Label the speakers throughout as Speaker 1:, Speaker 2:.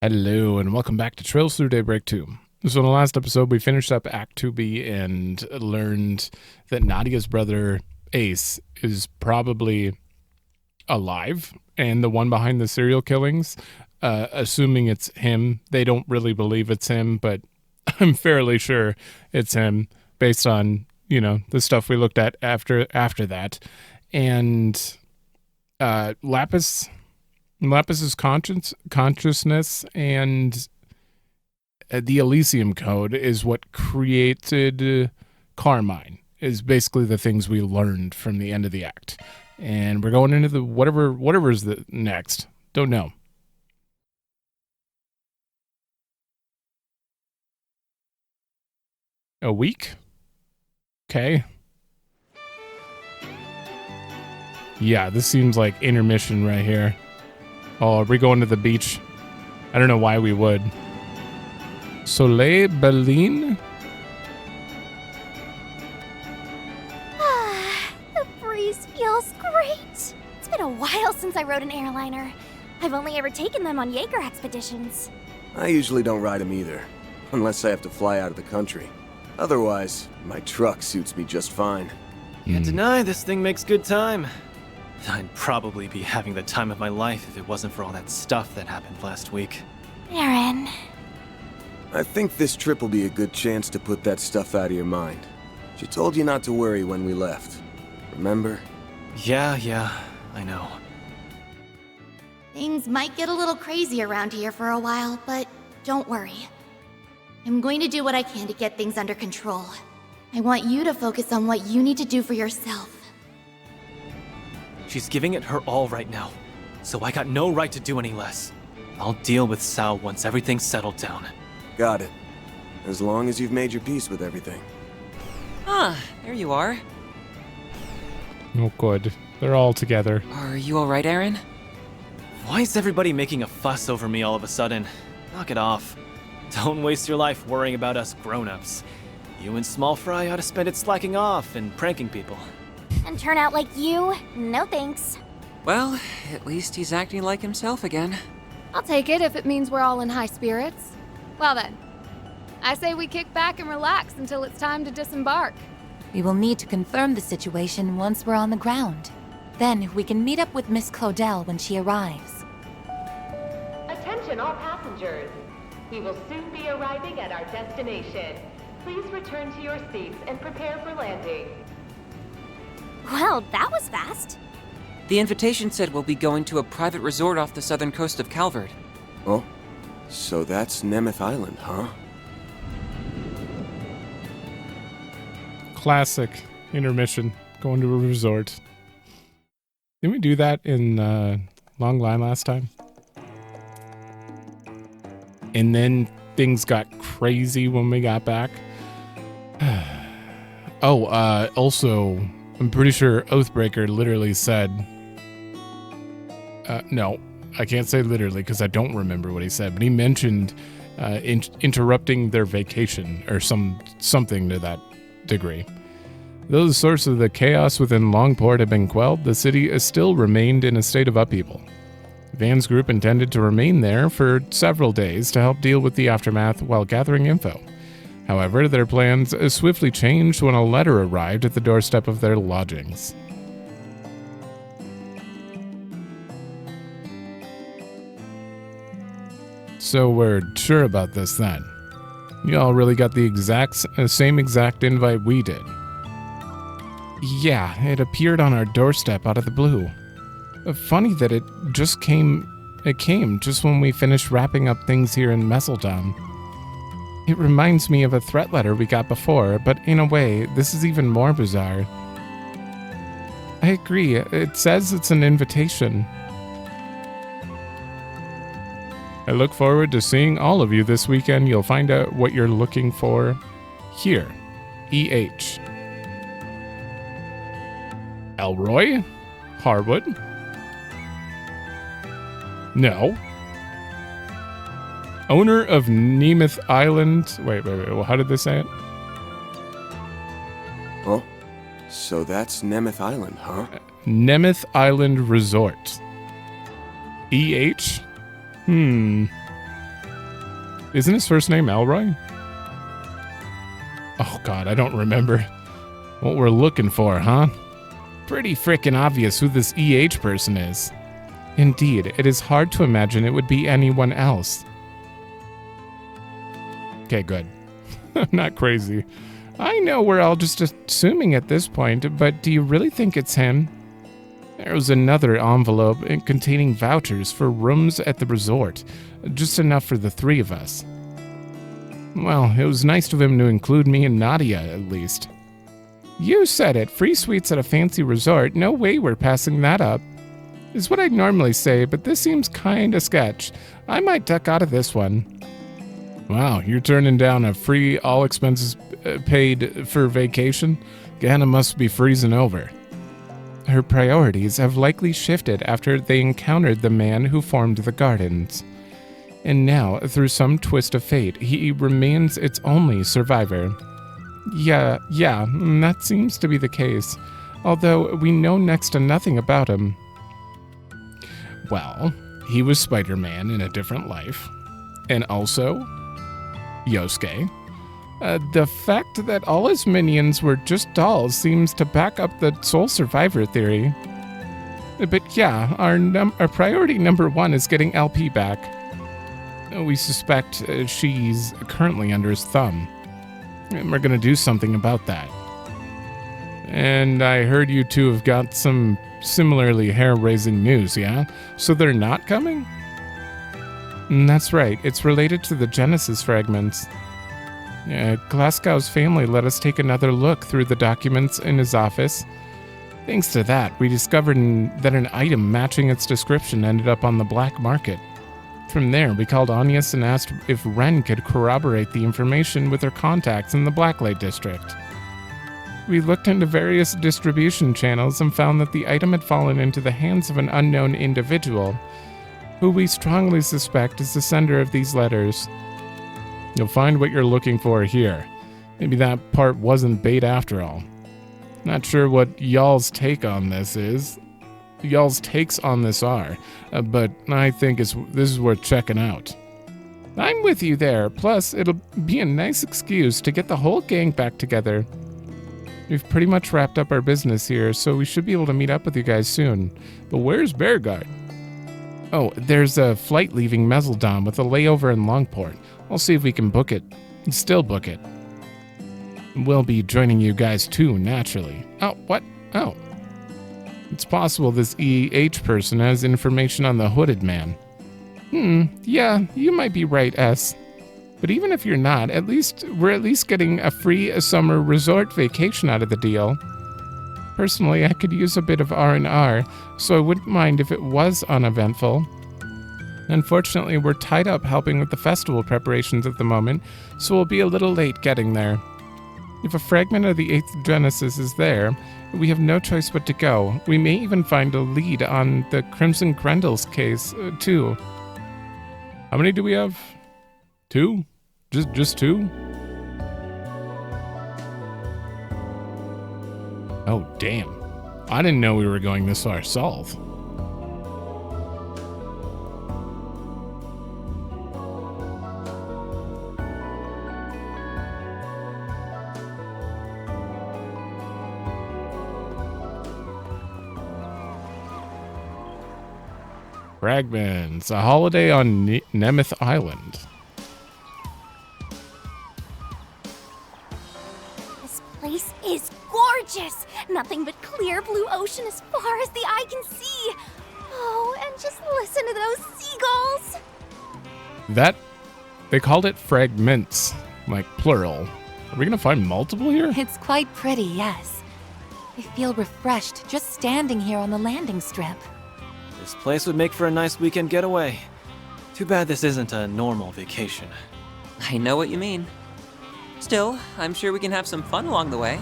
Speaker 1: Hello, and welcome back to Trails Through Daybreak II. So in the last episode, we finished up Act 2B and learned that Nadia's brother, Ace, is probably alive, and the one behind the serial killings, assuming it's him. They don't really believe it's him, but I'm fairly sure it's him based on, the stuff we looked at after that. And Lapis's consciousness and the Elysium Code is what created Carmine, is basically the things we learned from the end of the act. And we're going into the whatever's the next. Don't know. A week? Okay. Yeah, this seems like intermission right here. Oh, are we going to the beach? I don't know why we would. Soleil Berlin?
Speaker 2: The breeze feels great. It's been a while since I rode an airliner. I've only ever taken them on Jaeger expeditions.
Speaker 3: I usually don't ride them either, unless I have to fly out of the country. Otherwise, my truck suits me just fine.
Speaker 4: Can't deny this thing makes good time. I'd probably be having the time of my life if it wasn't for all that stuff that happened last week.
Speaker 2: Aaron.
Speaker 3: I think this trip will be a good chance to put that stuff out of your mind. She told you not to worry when we left. Remember?
Speaker 4: Yeah, I know.
Speaker 2: Things might get a little crazy around here for a while, but don't worry. I'm going to do what I can to get things under control. I want you to focus on what you need to do for yourself.
Speaker 4: She's giving it her all right now, so I got no right to do any less. I'll deal with Sal once everything's settled down.
Speaker 3: Got it. As long as you've made your peace with everything.
Speaker 5: Ah, there you are.
Speaker 1: Oh, good. They're all together.
Speaker 5: Are you alright, Aaron?
Speaker 4: Why is everybody making a fuss over me all of a sudden? Knock it off. Don't waste your life worrying about us grown-ups. You and Small Fry ought to spend it slacking off and pranking people.
Speaker 2: And turn out like you? No thanks.
Speaker 5: Well, at least he's acting like himself again.
Speaker 6: I'll take it if it means we're all in high spirits. Well then, I say we kick back and relax until it's time to disembark.
Speaker 7: We will need to confirm the situation once we're on the ground. Then we can meet up with Miss Claudel when she arrives.
Speaker 8: Attention all passengers. We will soon be arriving at our destination. Please return to your seats and prepare for landing.
Speaker 2: Well, that was fast.
Speaker 5: The invitation said we'll be going to a private resort off the southern coast of Calvard.
Speaker 3: Oh? So that's Nemeth Island, huh?
Speaker 1: Classic intermission. Going to a resort. Didn't we do that in Long Line last time? And then things got crazy when we got back. Also, I'm pretty sure Oathbreaker literally said... no, I can't say literally because I don't remember what he said, but he mentioned interrupting their vacation or something to that degree. Though the source of the chaos within Longport had been quelled, the city has still remained in a state of upheaval. Van's group intended to remain there for several days to help deal with the aftermath while gathering info. However, their plans swiftly changed when a letter arrived at the doorstep of their lodgings. So we're sure about this then. Y'all really got the same exact invite we did. Yeah, it appeared on our doorstep out of the blue. Funny that it came just when we finished wrapping up things here in Messeltown. It reminds me of a threat letter we got before, but in a way, this is even more bizarre. I agree, it says it's an invitation. I look forward to seeing all of you this weekend. You'll find out what you're looking for here. E.H. Elroy? Harwood? No. Owner of Nemeth Island. Wait. Well, how did they say it?
Speaker 3: Oh? So that's Nemeth Island, huh?
Speaker 1: Nemeth Island Resort. E.H.? Isn't his first name Elroy? Oh god, I don't remember. What we're looking for, huh? Pretty frickin' obvious who this EH person is. Indeed, it is hard to imagine it would be anyone else. Okay, good. I'm not crazy. I know we're all just assuming at this point, but do you really think it's him? There was another envelope containing vouchers for rooms at the resort, just enough for the three of us. Well, it was nice of him to include me and Nadia, at least. You said it, free suites at a fancy resort, no way we're passing that up. Is what I'd normally say, but this seems kinda sketch. I might duck out of this one. Wow, you're turning down a free, all expenses paid for vacation? Ganna must be freezing over. Her priorities have likely shifted after they encountered the man who formed the gardens. And now, through some twist of fate, he remains its only survivor. Yeah, that seems to be the case, although we know next to nothing about him. Well, he was Spider-Man in a different life. And also, Yosuke. The fact that all his minions were just dolls seems to back up the sole survivor theory. But yeah, our priority number one is getting LP back. We suspect she's currently under his thumb. And we're gonna do something about that. And I heard you two have got some similarly hair-raising news, yeah? So they're not coming? That's right, it's related to the Genesis fragments. Glasgow's family let us take another look through the documents in his office. Thanks to that, we discovered that an item matching its description ended up on the black market. From there, we called Agnes and asked if Ren could corroborate the information with her contacts in the Blacklight district. We looked into various distribution channels and found that the item had fallen into the hands of an unknown individual, who we strongly suspect is the sender of these letters. You'll find what you're looking for here. Maybe that part wasn't bait after all. Not sure what y'all's take on this is. Y'all's takes on this are, but I think this is worth checking out. I'm with you there, plus it'll be a nice excuse to get the whole gang back together. We've pretty much wrapped up our business here, so we should be able to meet up with you guys soon. But where's Bearguard? Oh, there's a flight leaving Mezzaldon with a layover in Longport. I'll see if we can book it. Still book it. We'll be joining you guys too, naturally. Oh, what? Oh. It's possible this EH person has information on the hooded man. Yeah, you might be right, S. But even if you're not, we're at least getting a free summer resort vacation out of the deal. Personally, I could use a bit of R&R, so I wouldn't mind if it was uneventful. Unfortunately, we're tied up helping with the festival preparations at the moment, so we'll be a little late getting there. If a fragment of the 8th Genesis is there, we have no choice but to go. We may even find a lead on the Crimson Grendel's case, too. How many do we have? 2? Just 2? Oh, damn. I didn't know we were going this far south. Fragments, a holiday on Nemeth Island.
Speaker 2: This place is gorgeous! Nothing but clear blue ocean as far as the eye can see. Oh, and just listen to those seagulls.
Speaker 1: They called it fragments, like plural. Are we gonna find multiple here?
Speaker 7: It's quite pretty, yes. I feel refreshed just standing here on the landing strip.
Speaker 4: This place would make for a nice weekend getaway. Too bad this isn't a normal vacation.
Speaker 5: I know what you mean. Still, I'm sure we can have some fun along the way.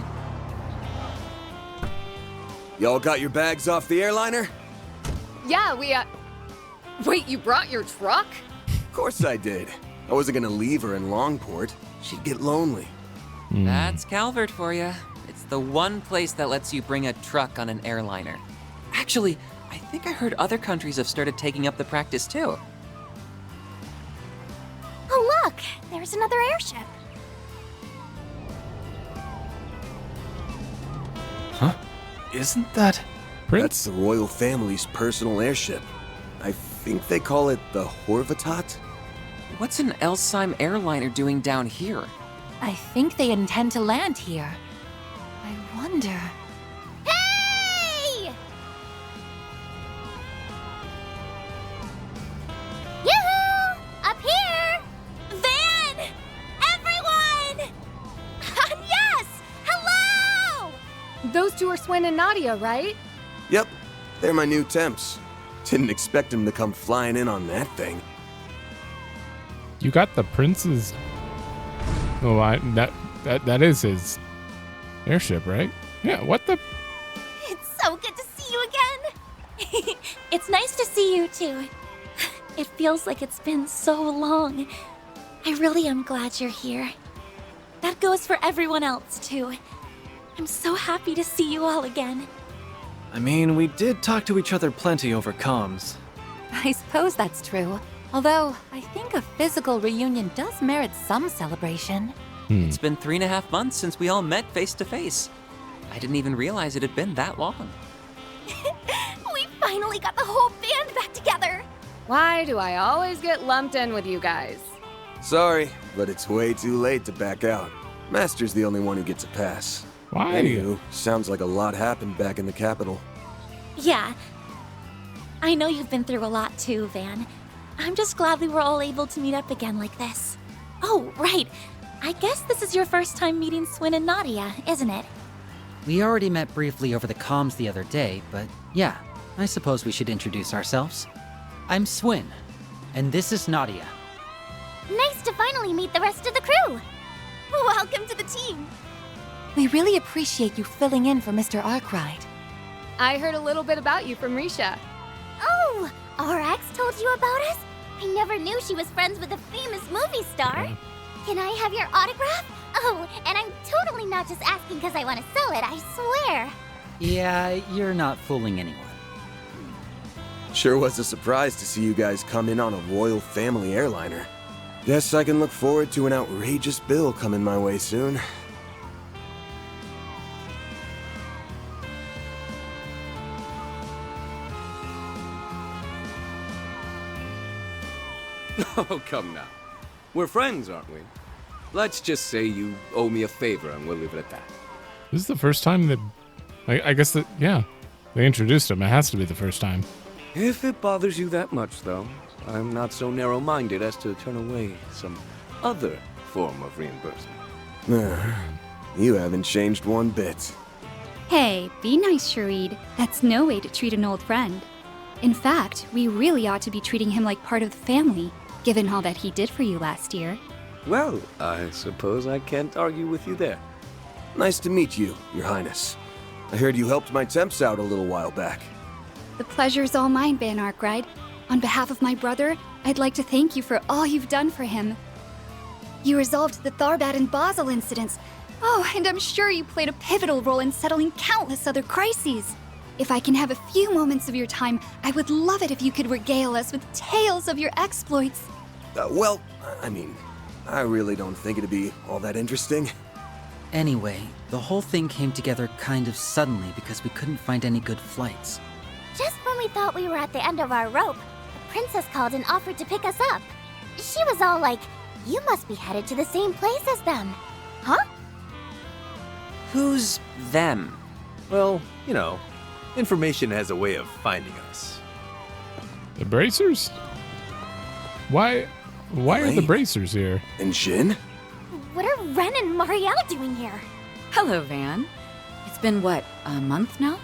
Speaker 3: Y'all got your bags off the airliner?
Speaker 6: Yeah, Wait, you brought your truck?
Speaker 3: Of course I did. I wasn't gonna leave her in Longport. She'd get lonely.
Speaker 5: That's Calvard for you. It's the one place that lets you bring a truck on an airliner. Actually, I think I heard other countries have started taking up the practice too.
Speaker 2: Oh, look! there's another airship.
Speaker 4: Huh? Isn't that...
Speaker 1: Prince?
Speaker 3: That's the royal family's personal airship. I think they call it the Horvatot?
Speaker 5: What's an Elsheim airliner doing down here?
Speaker 7: I think they intend to land here. I wonder...
Speaker 2: Hey! Yoo-hoo! Up here! Van! Everyone! Yes! Hello!
Speaker 6: Those two are Swin and Nadia, right?
Speaker 3: Yep, they're my new temps. Didn't expect him to come flying in on that thing.
Speaker 1: You got the prince's... Oh, that is his airship, right? Yeah, what the...
Speaker 2: It's so good to see you again. It's nice to see you too. It feels like it's been so long. I really am glad you're here. That goes for everyone else too. I'm so happy to see you all again.
Speaker 4: I mean, we did talk to each other plenty over comms.
Speaker 7: I suppose that's true. Although, I think a physical reunion does merit some celebration.
Speaker 5: It's been 3.5 months since we all met face to face. I didn't even realize it had been that long.
Speaker 2: We finally got the whole band back together.
Speaker 6: Why do I always get lumped in with you guys?
Speaker 3: Sorry, but it's way too late to back out. Master's the only one who gets a pass.
Speaker 1: Why?
Speaker 3: Anywho, sounds like a lot happened back in the capital.
Speaker 2: Yeah. I know you've been through a lot too, Van. I'm just glad we were all able to meet up again like this. Oh, right. I guess this is your first time meeting Swin and Nadia, isn't it?
Speaker 9: We already met briefly over the comms the other day, but yeah, I suppose we should introduce ourselves. I'm Swin, and this is Nadia.
Speaker 2: Nice to finally meet the rest of the crew. Welcome to the team.
Speaker 7: We really appreciate you filling in for Mr. Arkride.
Speaker 6: I heard a little bit about you from Risha.
Speaker 2: Oh, RX told you about us? I never knew she was friends with a famous movie star. Can I have your autograph? Oh, and I'm totally not just asking because I want to sell it, I swear.
Speaker 9: Yeah, you're not fooling anyone.
Speaker 3: Sure was a surprise to see you guys come in on a royal family airliner. Guess I can look forward to an outrageous bill coming my way soon.
Speaker 10: Oh, come now. We're friends, aren't we? Let's just say you owe me a favor and we'll leave it at that.
Speaker 1: This is the first time that... I guess that, yeah. They introduced him. It has to be the first time.
Speaker 10: If it bothers you that much, though, I'm not so narrow-minded as to turn away some other form of reimbursement.
Speaker 3: You haven't changed one bit.
Speaker 11: Hey, be nice, Sharid. That's no way to treat an old friend. In fact, we really ought to be treating him like part of the family, given all that he did for you last year.
Speaker 10: Well, I suppose I can't argue with you there.
Speaker 3: Nice to meet you, Your Highness. I heard you helped my temps out a little while back.
Speaker 11: The pleasure's all mine, Van Arkride. On behalf of my brother, I'd like to thank you for all you've done for him. You resolved the Tharbad and Basel incidents. Oh, and I'm sure you played a pivotal role in settling countless other crises. If I can have a few moments of your time, I would love it if you could regale us with tales of your exploits.
Speaker 3: Well, I mean, I really don't think it'd be all that interesting.
Speaker 9: Anyway, the whole thing came together kind of suddenly because we couldn't find any good flights.
Speaker 2: Just when we thought we were at the end of our rope, the princess called and offered to pick us up. She was all like, "You must be headed to the same place as them." Huh?
Speaker 5: Who's them?
Speaker 10: Well, you know, information has a way of finding us.
Speaker 1: The Bracers? Why are the
Speaker 3: Ray?
Speaker 1: Bracers here?
Speaker 3: And Jin?
Speaker 2: What are Ren and Marielle doing here?
Speaker 12: Hello, Van. It's been, what, a month now?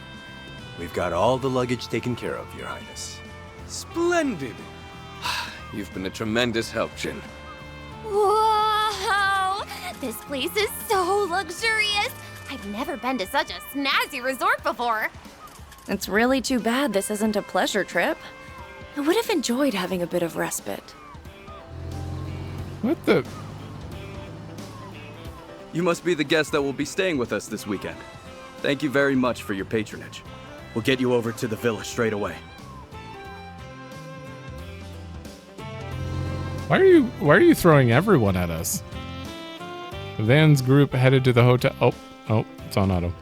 Speaker 10: We've got all the luggage taken care of, Your Highness. Splendid! You've been a tremendous help, Jin.
Speaker 2: Whoa! This place is so luxurious! I've never been to such a snazzy resort before.
Speaker 12: It's really too bad this isn't a pleasure trip. I would have enjoyed having a bit of respite.
Speaker 1: What the...
Speaker 10: You must be the guest that will be staying with us this weekend. Thank you very much for your patronage. We'll get you over to the villa straight away.
Speaker 1: Why are you throwing everyone at us? Van's group headed to the hotel. Oh, it's on auto.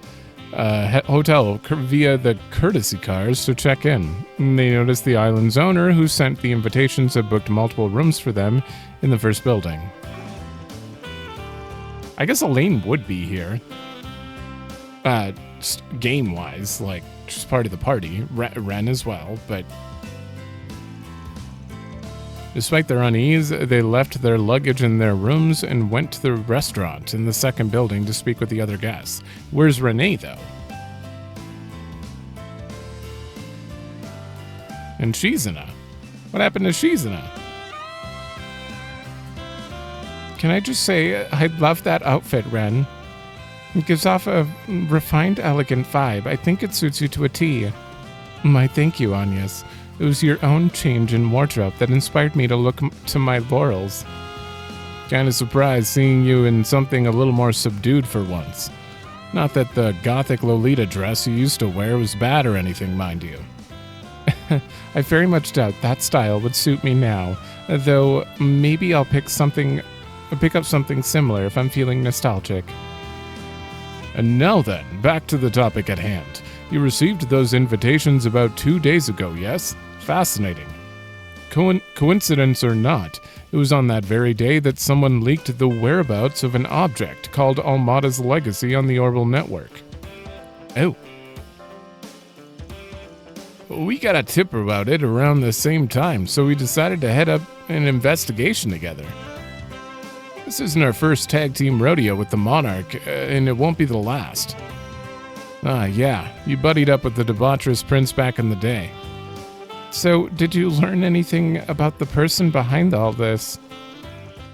Speaker 1: Hotel via the courtesy cars to check in. They noticed the island's owner, who sent the invitations, had booked multiple rooms for them in the first building. I guess Elaine would be here. Game-wise, like, she's part of the party. Ren as well, but... Despite their unease, they left their luggage in their rooms and went to the restaurant in the second building to speak with the other guests. Where's Renee, though? And Shizuna? What happened to Shizuna? Can I just say, I love that outfit, Ren. It gives off a refined, elegant vibe. I think it suits you to a T. My thank you, Agnes. It was your own change in wardrobe that inspired me to look to my laurels. Kinda surprised seeing you in something a little more subdued for once. Not that the gothic Lolita dress you used to wear was bad or anything, mind you. I very much doubt that style would suit me now, though maybe I'll pick up something similar if I'm feeling nostalgic. And now then, back to the topic at hand. You received those invitations about 2 days ago, yes? Fascinating. Coincidence or not, it was on that very day that someone leaked the whereabouts of an object called Almata's Legacy on the Orbital Network. Oh. We got a tip about it around the same time, so we decided to head up an investigation together. This isn't our first tag team rodeo with the Monarch, and it won't be the last. Ah, yeah, you buddied up with the debaucherous prince back in the day. So, did you learn anything about the person behind all this?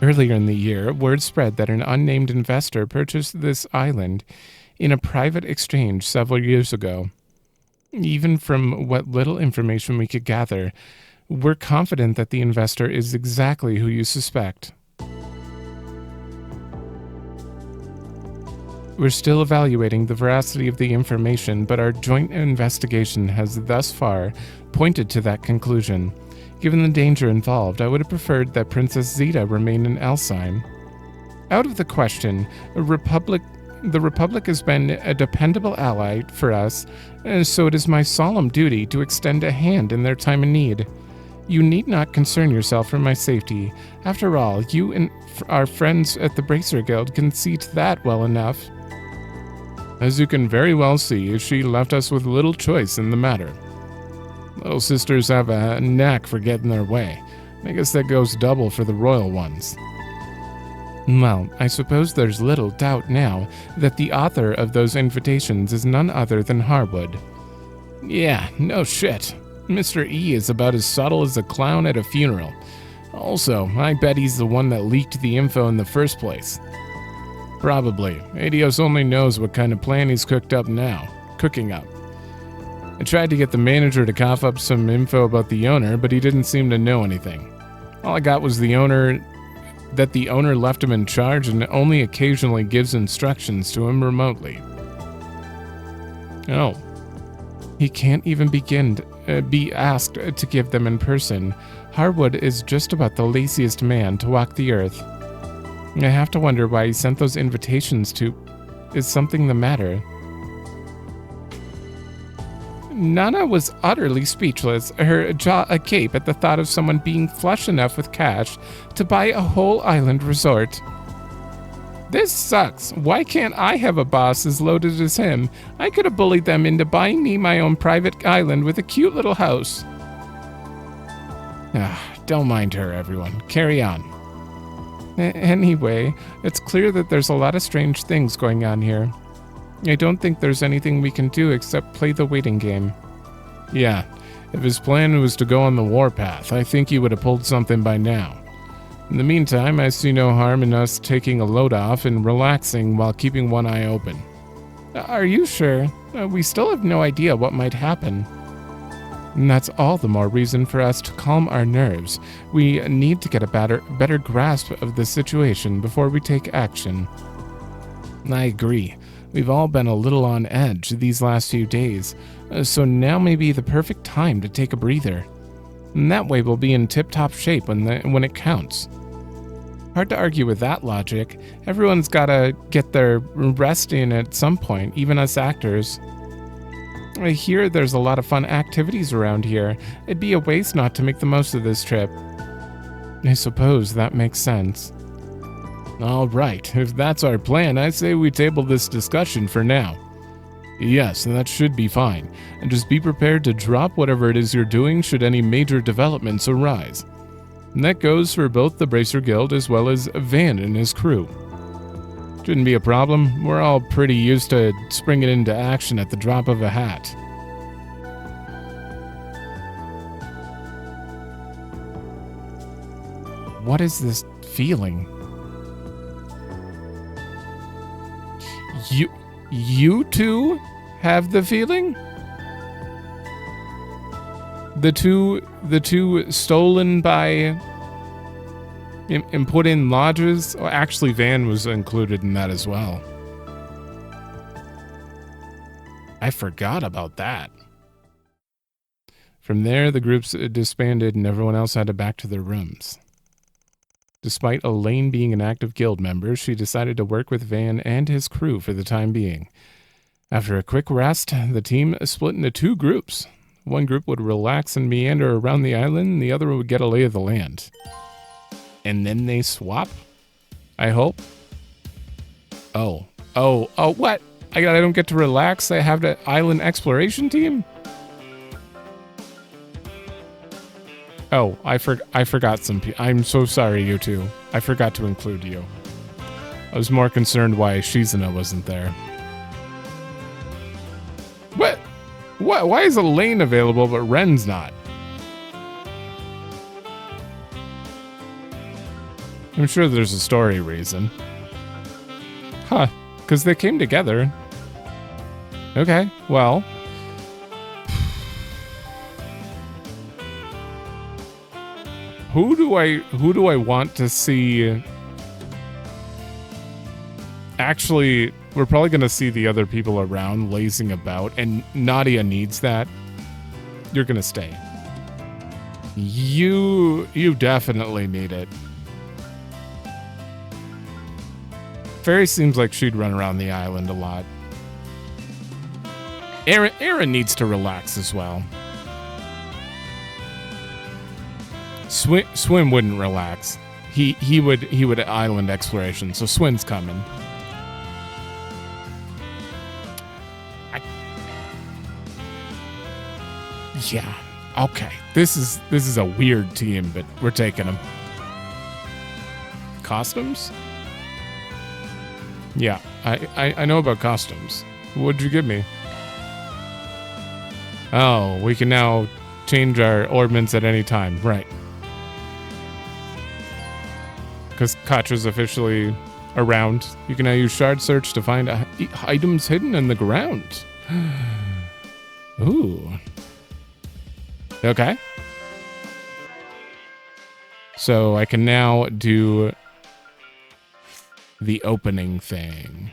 Speaker 1: Earlier in the year, word spread that an unnamed investor purchased this island in a private exchange several years ago. Even from what little information we could gather, we're confident that the investor is exactly who you suspect. We're still evaluating the veracity of the information, but our joint investigation has thus far pointed to that conclusion. Given the danger involved, I would have preferred that Princess Zeta remain in Elsine. Out of the question, the Republic has been a dependable ally for us, so it is my solemn duty to extend a hand in their time of need. You need not concern yourself for my safety. After all, you and our friends at the Bracer Guild can see to that well enough. As you can very well see, she left us with little choice in the matter. Little sisters have a knack for getting their way. I guess that goes double for the royal ones. Well, I suppose there's little doubt now that the author of those invitations is none other than Harwood. Yeah, no shit. Mr. E is about as subtle as a clown at a funeral. Also, I bet he's the one that leaked the info in the first place. Probably. Adios only knows what kind of plan he's cooking up. I tried to get the manager to cough up some info about the owner, but he didn't seem to know anything. All I got was the owner left him in charge and only occasionally gives instructions to him remotely. Oh. He can't even be asked to give them in person. Harwood is just about the laziest man to walk the earth. I have to wonder why he sent those invitations to... Is something the matter? Nana was utterly speechless, her jaw agape at the thought of someone being flush enough with cash to buy a whole island resort. This sucks. Why can't I have a boss as loaded as him? I could have bullied them into buying me my own private island with a cute little house. Don't mind her, everyone. Carry on. Anyway, it's clear that there's a lot of strange things going on here. I don't think there's anything we can do except play the waiting game. Yeah, if his plan was to go on the warpath, I think he would have pulled something by now. In the meantime, I see no harm in us taking a load off and relaxing while keeping one eye open. Are you sure? We still have no idea what might happen. And that's all the more reason for us to calm our nerves. We need to get a better grasp of the situation before we take action. I agree. We've all been a little on edge these last few days, so now may be the perfect time to take a breather. And that way we'll be in tip-top shape when it counts. Hard to argue with that logic. Everyone's gotta get their rest in at some point, even us actors. I hear there's a lot of fun activities around here. It'd be a waste not to make the most of this trip. I suppose that makes sense. All right, if that's our plan, I say we table this discussion for now. Yes, that should be fine. And just be prepared to drop whatever it is you're doing should any major developments arise. And that goes for both the Bracer Guild as well as Van and his crew. Shouldn't be a problem. We're all pretty used to springing into action at the drop of a hat. What is this feeling? You two have the feeling? The two stolen by and put in lodges? Oh, actually, Van was included in that as well. I forgot about that. From there, the groups disbanded and everyone else headed back to their rooms. Despite Elaine being an active guild member, she decided to work with Van and his crew for the time being. After a quick rest, the team split into two groups. One group would relax and meander around the island, and the other would get a lay of the land. And then they swap? I hope. Oh, what? I don't get to relax? I have the island exploration team? Oh, I forgot some people. I'm so sorry, you two. I forgot to include you. I was more concerned why Shizuna wasn't there. What? Why is Elaine available but Ren's not? I'm sure there's a story reason. Huh, because they came together. Okay, well. Who do I want to see? Actually, we're probably going to see the other people around lazing about, and Nadia needs that. You're going to stay. You definitely need it. Fairy seems like she'd run around the island a lot. Aaron needs to relax as well. Swim wouldn't relax. He would island exploration, so Swin's coming. Yeah. Okay. This is a weird team, but we're taking them. Costumes? Yeah, I know about costumes. What'd you give me? Oh, we can now change our ornaments at any time. Right. Because Katra's officially around. You can now use Shard Search to find items hidden in the ground. Ooh. Okay. So I can now do the opening thing.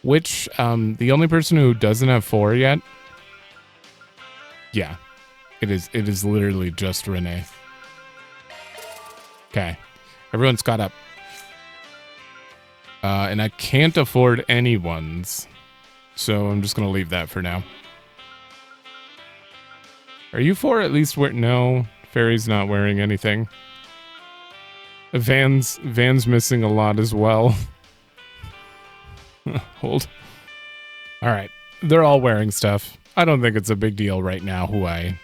Speaker 1: Which, the only person who doesn't have 4 yet? Yeah. It is literally just Renee. Okay. Everyone's caught up. And I can't afford anyone's. So I'm just going to leave that for now. Are you 4 at least? No, Fairy's not wearing anything. Van's missing a lot as well. Hold. All right. They're all wearing stuff. I don't think it's a big deal right now who I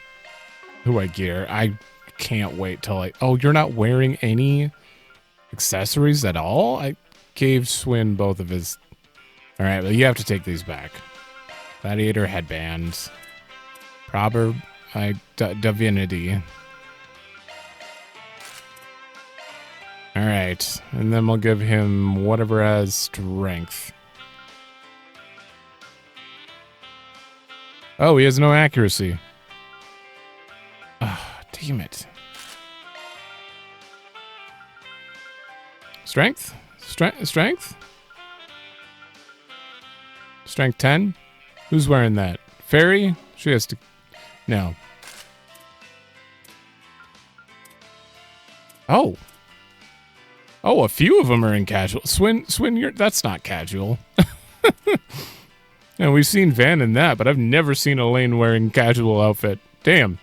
Speaker 1: gear. I can't wait till oh, you're not wearing any accessories at all? I gave Swin both of his. All right, well, you have to take these back. Gladiator headband. Proverb divinity. All right, and then we'll give him whatever has strength. Oh, he has no accuracy. Ah, damn it. Strength? Strength? Strength 10? Who's wearing that? Fairy? She has to... No. Oh. Oh, a few of them are in casual. Swin, that's not casual. And we've seen Van in that, but I've never seen Elaine wearing casual outfit. Damn.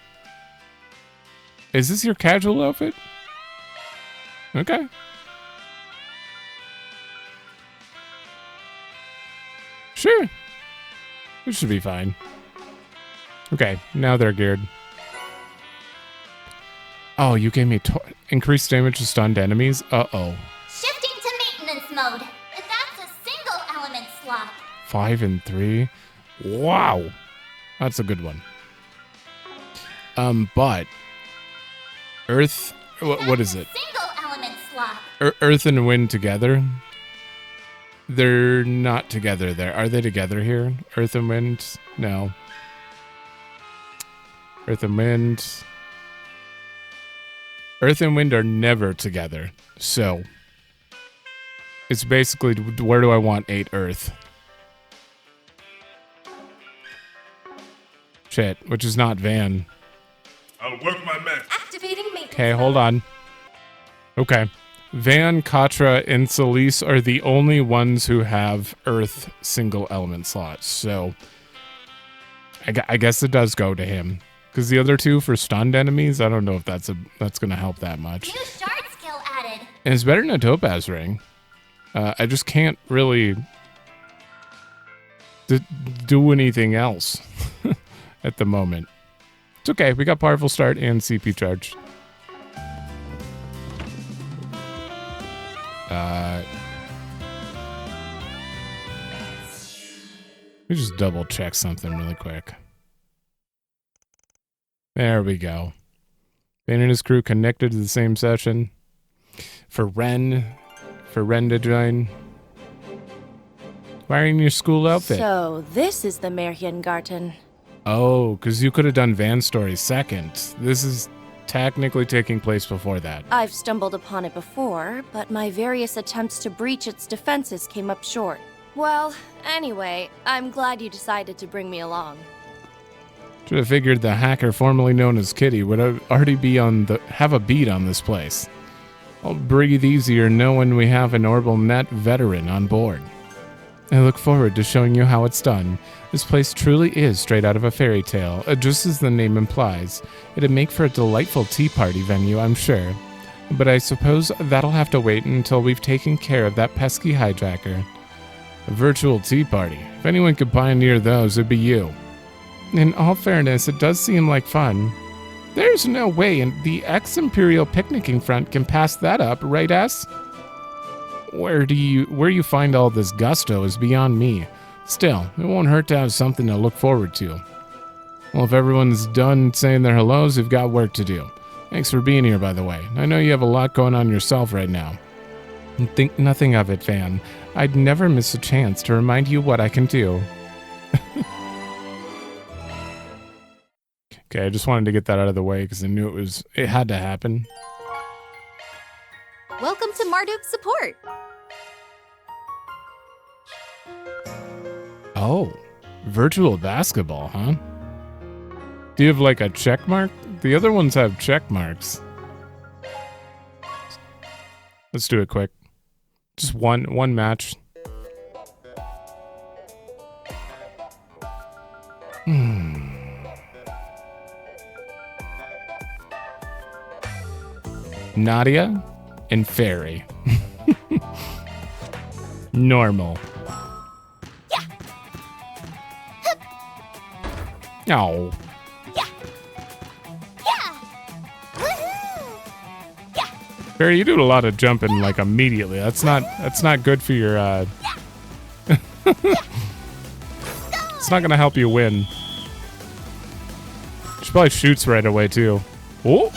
Speaker 1: Is this your casual outfit? Okay. Sure. This should be fine. Okay, now they're geared. Oh, you gave me increased damage to stunned enemies? Uh-oh.
Speaker 2: Shifting to maintenance mode. That's a single element slot.
Speaker 1: 5 and 3? Wow. That's a good one. But Earth, what is it?
Speaker 2: Single element slot.
Speaker 1: Earth and wind together? They're not together there. Are they together here? Earth and wind? No. Earth and wind. Earth and wind are never together. So it's basically, where do I want 8 Earth? Shit, which is not Van.
Speaker 13: I'll work my magic.
Speaker 2: Activating maintenance.
Speaker 1: Okay, hold on. Okay. Van, Katra, and Celise are the only ones who have Earth single element slots. So I guess it does go to him. Because the other two for stunned enemies, I don't know if that's going to help that much.
Speaker 2: New shard skill added.
Speaker 1: And it's better than a topaz ring. I just can't really do anything else at the moment. It's okay. We got powerful start and CP charge. Let me just double check something really quick. There we go. Ben and his crew connected to the same session. For Ren to join. Wearing your school outfit.
Speaker 12: So, this is the Märchengarten.
Speaker 1: Oh, because you could have done Van's story second. This is technically taking place before that.
Speaker 12: I've stumbled upon it before, but my various attempts to breach its defenses came up short. Well, anyway, I'm glad you decided to bring me along.
Speaker 1: Should have figured the hacker formerly known as Kitty would already be have a beat on this place. I'll breathe easier knowing we have an OrbitalNet veteran on board. I look forward to showing you how it's done. This place truly is straight out of a fairy tale, just as the name implies. It'd make for a delightful tea party venue, I'm sure. But I suppose that'll have to wait until we've taken care of that pesky hijacker. A virtual tea party. If anyone could pioneer those, it'd be you. In all fairness, it does seem like fun. There's no way the ex-Imperial picnicking front can pass that up, right, S? Where you find all this gusto is beyond me. Still, it won't hurt to have something to look forward to. Well, if everyone's done saying their hellos, we've got work to do. Thanks for being here, by the way. I know you have a lot going on yourself right now. Think nothing of it, Van. I'd never miss a chance to remind you what I can do. Okay, I just wanted to get that out of the way because I knew it had to happen.
Speaker 6: Welcome to Marduk's support.
Speaker 1: Oh, virtual basketball, huh? Do you have like a check mark? The other ones have check marks. Let's do it quick. Just one match. Nadia and Fairy. Normal. Oh. Fairy, you do a lot of jumping like immediately. That's not good for your It's not gonna help you win. She probably shoots right away too. Oh.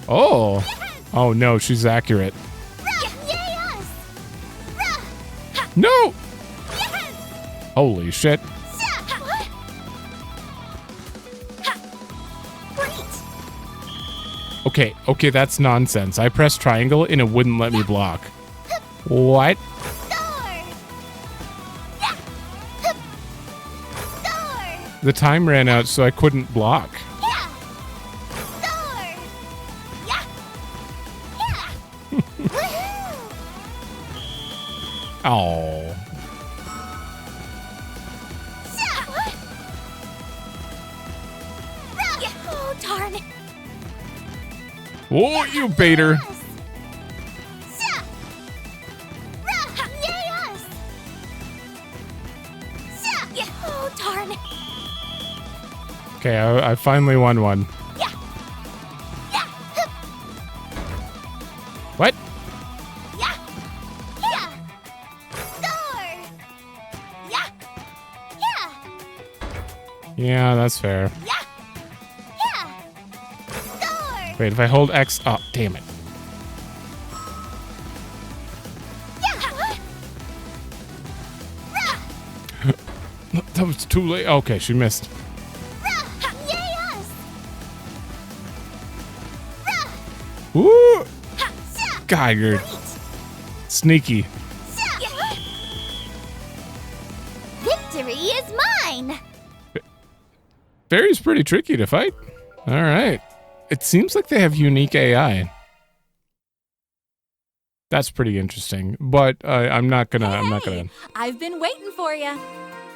Speaker 1: Oh. Oh no, she's accurate. No! Holy shit. Okay, that's nonsense. I pressed triangle and it wouldn't let me block. What? The time ran out, so I couldn't block. Oh.
Speaker 2: Oh, darn.
Speaker 1: Oh, you baiter.
Speaker 2: Oh, darn.
Speaker 1: Okay, I finally won one. What? Yeah, that's fair. Wait, if I hold X... Oh, damn it. That was too late. Okay, she missed. Woo! God, you're sneaky.
Speaker 2: Victory is mine.
Speaker 1: Fairy's pretty tricky to fight. All right. It seems like they have unique AI. That's pretty interesting, but I'm not gonna.
Speaker 2: I've been waiting for you.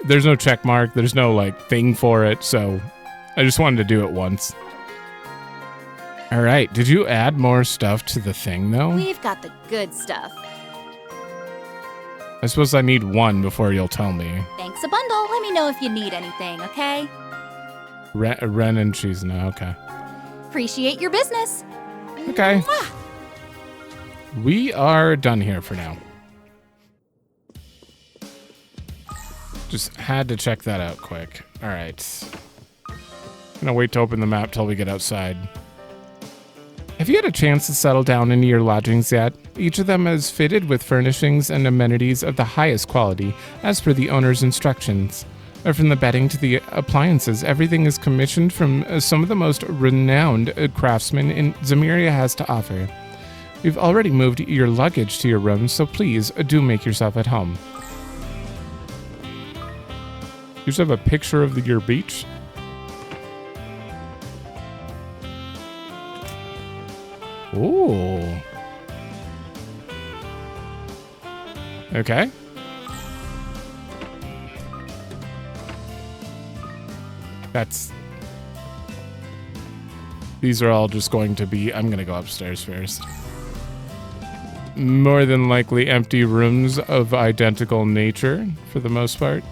Speaker 1: There's no check mark. There's no like thing for it, so I just wanted to do it once. All right. Did you add more stuff to the thing though?
Speaker 2: We've got the good stuff.
Speaker 1: I suppose I need one before you'll tell me.
Speaker 2: Thanks a bundle. Let me know if you need anything, okay?
Speaker 1: Ren and cheese now. Okay.
Speaker 2: Appreciate your business.
Speaker 1: Okay. We are done here for now. Just had to check that out quick. All right. Gonna wait to open the map till we get outside. Have you had a chance to settle down into your lodgings yet? Each of them is fitted with furnishings and amenities of the highest quality, as per the owner's instructions. From the bedding to the appliances, everything is commissioned from some of the most renowned craftsmen Zemuria has to offer. We've already moved your luggage to your room, so please do make yourself at home. You just have a picture of your beach? Ooh. Okay. These are all just going to be... I'm going to go upstairs first. More than likely empty rooms of identical nature, for the most part.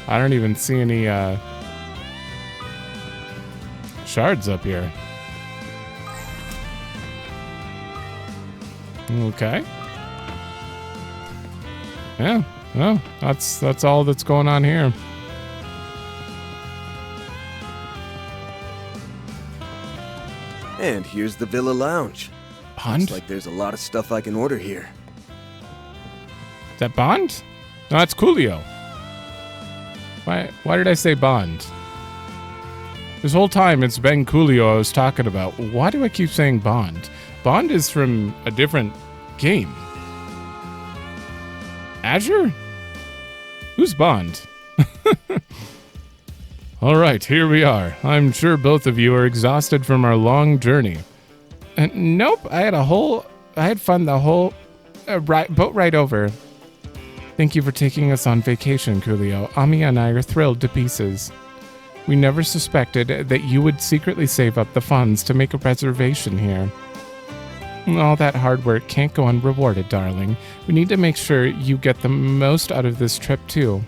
Speaker 1: I don't even see any shards up here. Okay. Yeah, well, that's all that's going on here.
Speaker 3: And here's the Villa Lounge.
Speaker 1: Bond?
Speaker 3: Looks like there's a lot of stuff I can order here.
Speaker 1: Is that Bond? No, that's Coolio. Why did I say Bond? This whole time it's been Coolio I was talking about. Why do I keep saying Bond? Bond is from a different game. Azure? Who's Bond? All right, here we are. I'm sure both of you are exhausted from our long journey. Nope, I had fun the whole boat ride over. Thank you for taking us on vacation, Coolio. Ami and I are thrilled to pieces. We never suspected that you would secretly save up the funds to make a reservation here. All that hard work can't go unrewarded, darling. We need to make sure you get the most out of this trip, too.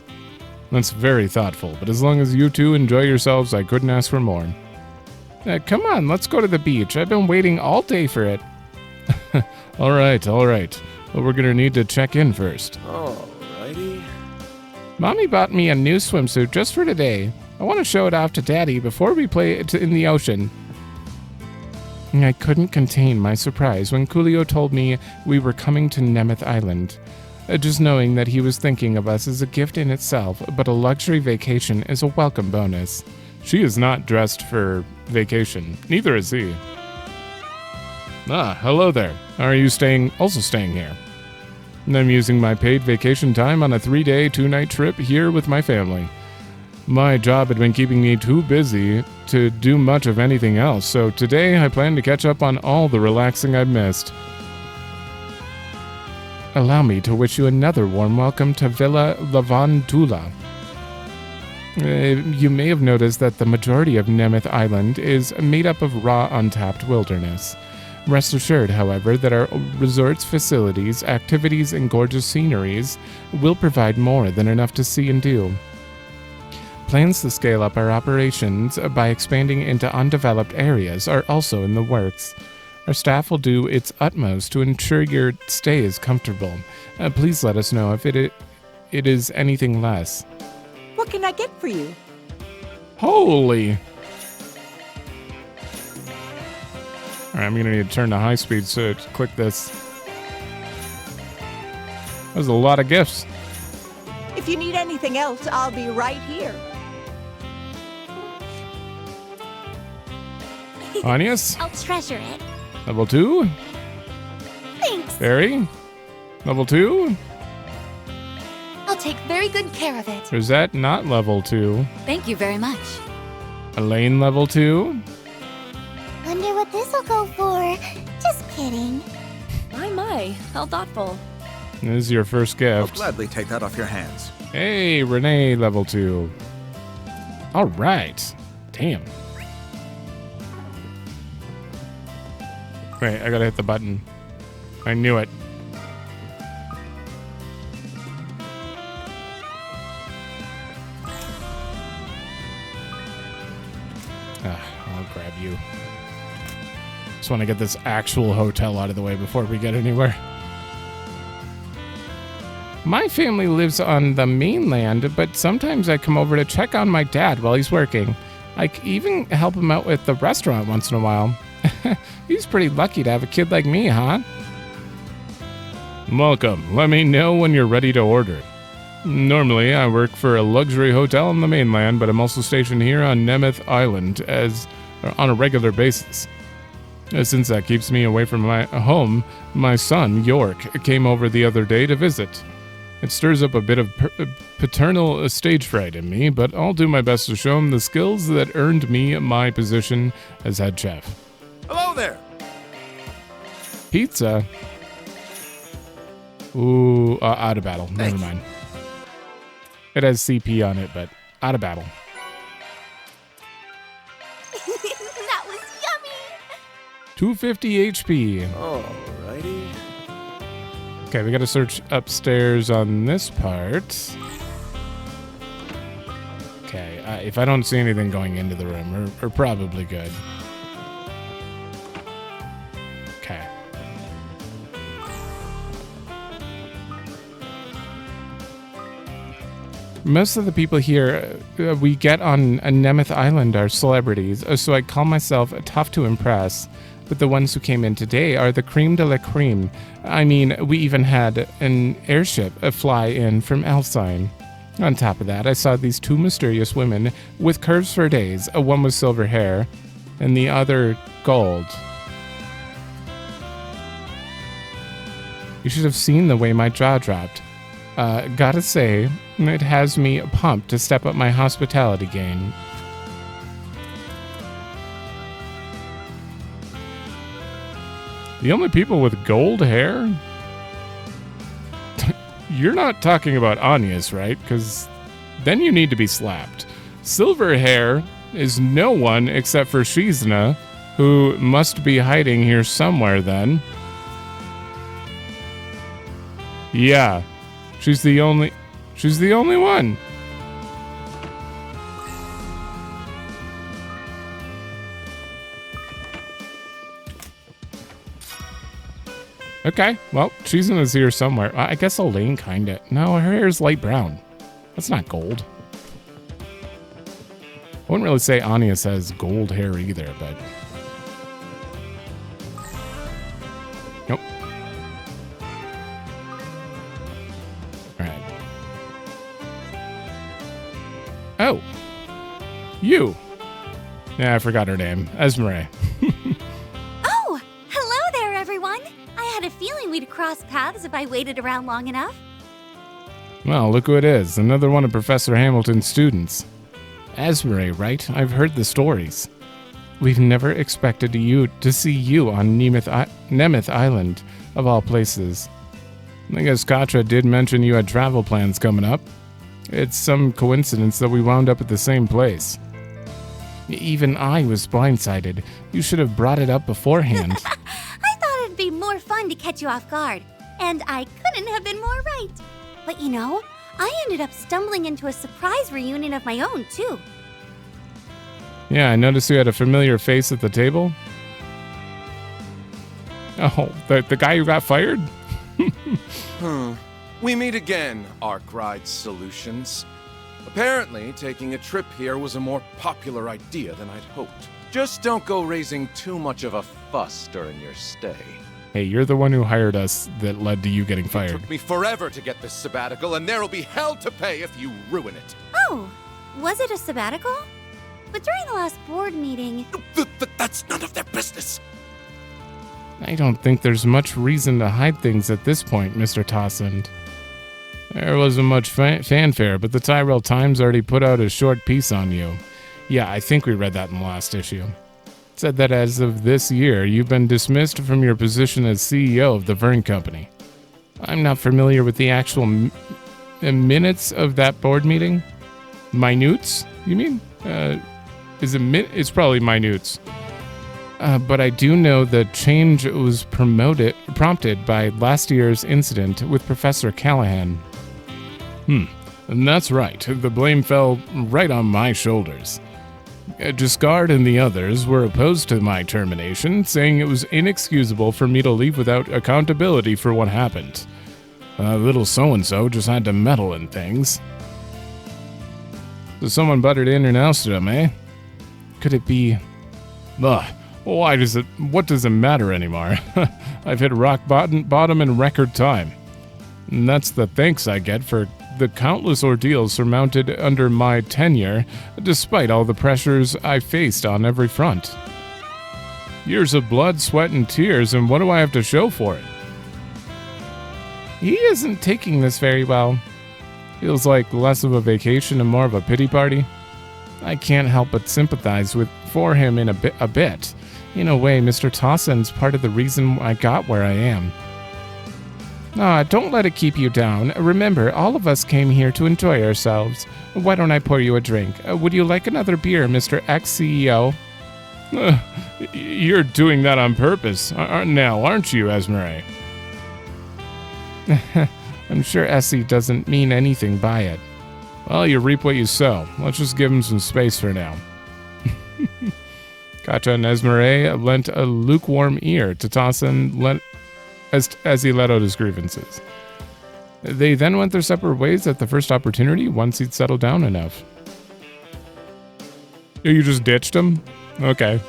Speaker 1: That's very thoughtful, but as long as you two enjoy yourselves, I couldn't ask for more. Come on, let's go to the beach. I've been waiting all day for it. All right. Well, we're gonna need to check in first.
Speaker 3: Alrighty.
Speaker 1: Mommy bought me a new swimsuit just for today. I want to show it off to Daddy before we play it in the ocean. I couldn't contain my surprise when Coolio told me we were coming to Nemeth Island. Just knowing that he was thinking of us is a gift in itself, but a luxury vacation is a welcome bonus. She is not dressed for vacation. Neither is he. Hello there. Are you also staying here? I'm using my paid vacation time on a 3-day, 2-night trip here with my family. My job had been keeping me too busy to do much of anything else, so today I plan to catch up on all the relaxing I've missed. Allow me to wish you another warm welcome to Villa Lavandula. You may have noticed that the majority of Nemeth Island is made up of raw, untapped wilderness. Rest assured, however, that our resort's facilities, activities, and gorgeous sceneries will provide more than enough to see and do. Plans to scale up our operations by expanding into undeveloped areas are also in the works. Our staff will do its utmost to ensure your stay is comfortable. Please let us know if it is anything less.
Speaker 14: What can I get for you?
Speaker 1: Holy! Alright, I'm gonna need to turn to high speed so to click this. There's a lot of gifts.
Speaker 14: If you need anything else, I'll be right here.
Speaker 1: Anius?
Speaker 2: I'll treasure it.
Speaker 1: Level 2?
Speaker 2: Thanks.
Speaker 1: Barry? Level 2?
Speaker 7: I'll take very good care of it.
Speaker 1: Rosette, not level 2.
Speaker 7: Thank you very much.
Speaker 1: Elaine, level 2.
Speaker 2: Wonder what this'll go for. Just kidding.
Speaker 12: My, how thoughtful.
Speaker 1: This is your first
Speaker 15: I'll
Speaker 1: gift.
Speaker 15: gladly take that off your hands.
Speaker 1: Hey, Renee, level 2. Alright. Damn. Wait, I gotta hit the button. I knew it. I'll grab you. Just want to get this actual hotel out of the way before we get anywhere. My family lives on the mainland, but sometimes I come over to check on my dad while he's working. I even help him out with the restaurant once in a while. He's pretty lucky to have a kid like me, huh? Welcome. Let me know when you're ready to order. Normally, I work for a luxury hotel on the mainland, but I'm also stationed here on Nemeth Island on a regular basis. Since that keeps me away from my home, my son, York, came over the other day to visit. It stirs up a bit of paternal stage fright in me, but I'll do my best to show him the skills that earned me my position as head chef.
Speaker 15: Hello there!
Speaker 1: Pizza? Ooh, out of battle. Never mind. It has CP on it, but out of battle.
Speaker 2: That was yummy!
Speaker 1: 250 HP.
Speaker 3: Alrighty.
Speaker 1: Okay, we gotta search upstairs on this part. Okay, if I don't see anything going into the room, we're probably good. Okay. Most of the people here we get on Nemeth Island are celebrities, so I call myself tough to impress. But the ones who came in today are the creme de la creme. I mean, we even had an airship fly in from Elfsine. On top of that, I saw these two mysterious women with curves for days. One with silver hair, and the other gold. You should have seen the way my jaw dropped. Gotta say, it has me pumped to step up my hospitality game. The only people with gold hair? You're not talking about Anya's, right? Because then you need to be slapped. Silver hair is no one except for Shizna, who must be hiding here somewhere then. Yeah, she's the only one. Okay, well, Shizna's here somewhere. I guess Elaine kinda. No, her hair's light brown. That's not gold. I wouldn't really say Anya has gold hair either, but... Nope. Alright. Oh! You! Yeah, I forgot her name. Esmeralda.
Speaker 2: Oh! Hello there, everyone! I had a feeling we'd cross paths if I waited around long enough.
Speaker 1: Well, look who it is. Another one of Professor Hamilton's students. Asmodee, right? I've heard the stories. We've never expected to see you on Nemeth Island, of all places. I guess Katra did mention you had travel plans coming up. It's some coincidence that we wound up at the same place. Even I was blindsided. You should have brought it up beforehand.
Speaker 2: I thought it'd be more fun to catch you off guard, and I couldn't have been more right. But you know, I ended up stumbling into a surprise reunion of my own, too.
Speaker 1: Yeah, I noticed you had a familiar face at the table. Oh, the guy who got fired?
Speaker 15: We meet again, Arkride Solutions. Apparently, taking a trip here was a more popular idea than I'd hoped. Just don't go raising too much of a fuss during your stay.
Speaker 1: Hey, you're the one who hired us that led to you getting fired.
Speaker 15: It took me forever to get this sabbatical, and there'll be hell to pay if you ruin it.
Speaker 2: Oh, was it a sabbatical? But during the last board meeting...
Speaker 15: That's none of their business.
Speaker 1: I don't think there's much reason to hide things at this point, Mr. Tossend. There wasn't much fanfare, but the Tyrell Times already put out a short piece on you. Yeah, I think we read that in the last issue. It said that as of this year, you've been dismissed from your position as CEO of the Vern Company. I'm not familiar with the actual minutes of that board meeting. Minutes, you mean? It's probably minutes. But I do know the change was prompted by last year's incident with Professor Callahan. And that's right. The blame fell right on my shoulders. Giscard and the others were opposed to my termination, saying it was inexcusable for me to leave without accountability for what happened. Little so-and-so just had to meddle in things. So someone butted in and ousted him, eh? Could it be... what does it matter anymore? I've hit rock bottom in record time. And that's the thanks I get for the countless ordeals surmounted under my tenure, despite all the pressures I faced on every front. Years of blood, sweat, and tears, and what do I have to show for it? He isn't taking this very well. Feels like less of a vacation and more of a pity party. I can't help but sympathize for him in a bit. In a way, Mr. Tossend's part of the reason I got where I am. Don't let it keep you down. Remember, all of us came here to enjoy ourselves. Why don't I pour you a drink? Would you like another beer, Mr. Ex-CEO? You're doing that on purpose, now, aren't you, Asmodee? I'm sure Essie doesn't mean anything by it. Well, you reap what you sow. Let's just give him some space for now. Katra and Asmodee lent a lukewarm ear to Tossend as he let out his grievances. They then went their separate ways at the first opportunity once he'd settled down enough. You just ditched him? Okay.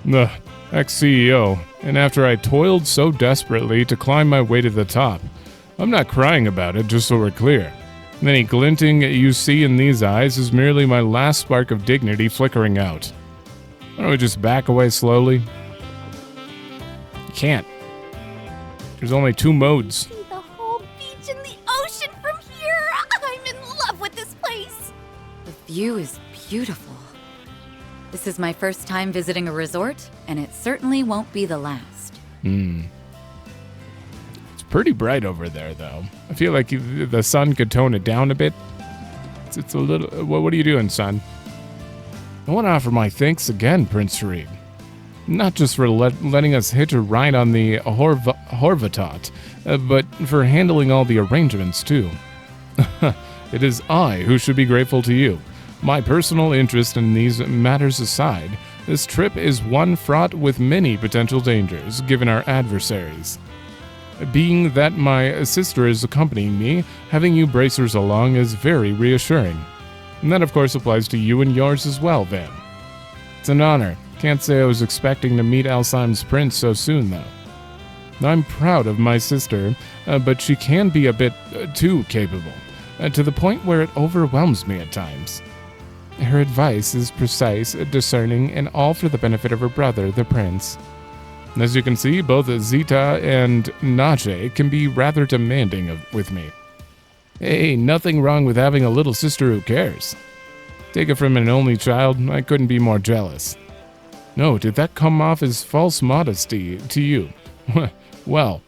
Speaker 1: The ex-CEO, and after I toiled so desperately to climb my way to the top. I'm not crying about it, just so we're clear. Any glinting you see in these eyes is merely my last spark of dignity flickering out. Why don't we just back away slowly? You can't. There's only two modes.
Speaker 2: See the whole beach and the ocean from here. I'm in love with this place.
Speaker 16: The view is beautiful. This is my first time visiting a resort, and it certainly won't be the last.
Speaker 1: It's pretty bright over there, though. I feel like the sun could tone it down a bit. It's a little... What are you doing, son? I want to offer my thanks again, Prince Sharib. Not just for letting us hitch a ride on the Horvatot, but for handling all the arrangements, too. It is I who should be grateful to you. My personal interest in these matters aside, this trip is one fraught with many potential dangers, given our adversaries. Being that my sister is accompanying me, having you bracers along is very reassuring. And that, of course, applies to you and yours as well, Van. It's an honor. Can't say I was expecting to meet Alzheimer's Prince so soon, though. I'm proud of my sister, but she can be a bit too capable, to the point where it overwhelms me at times. Her advice is precise, discerning, and all for the benefit of her brother, the Prince. As you can see, both Zita and Najee can be rather demanding with me. Hey, nothing wrong with having a little sister who cares. Take it from an only child, I couldn't be more jealous. No, did that come off as false modesty to you? Well,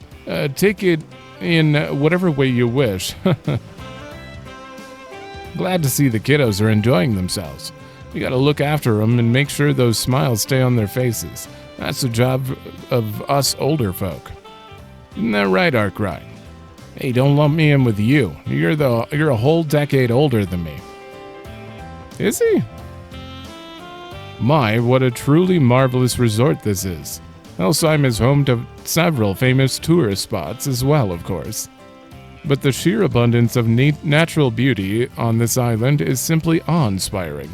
Speaker 1: take it in whatever way you wish. Glad to see the kiddos are enjoying themselves. We gotta look after them and make sure those smiles stay on their faces. That's the job of us older folk. Isn't that right, Arkride? Hey, don't lump me in with you. You're a whole decade older than me. Is he? My, what a truly marvelous resort this is. Hellsheim is home to several famous tourist spots as well, of course. But the sheer abundance of natural beauty on this island is simply awe-inspiring.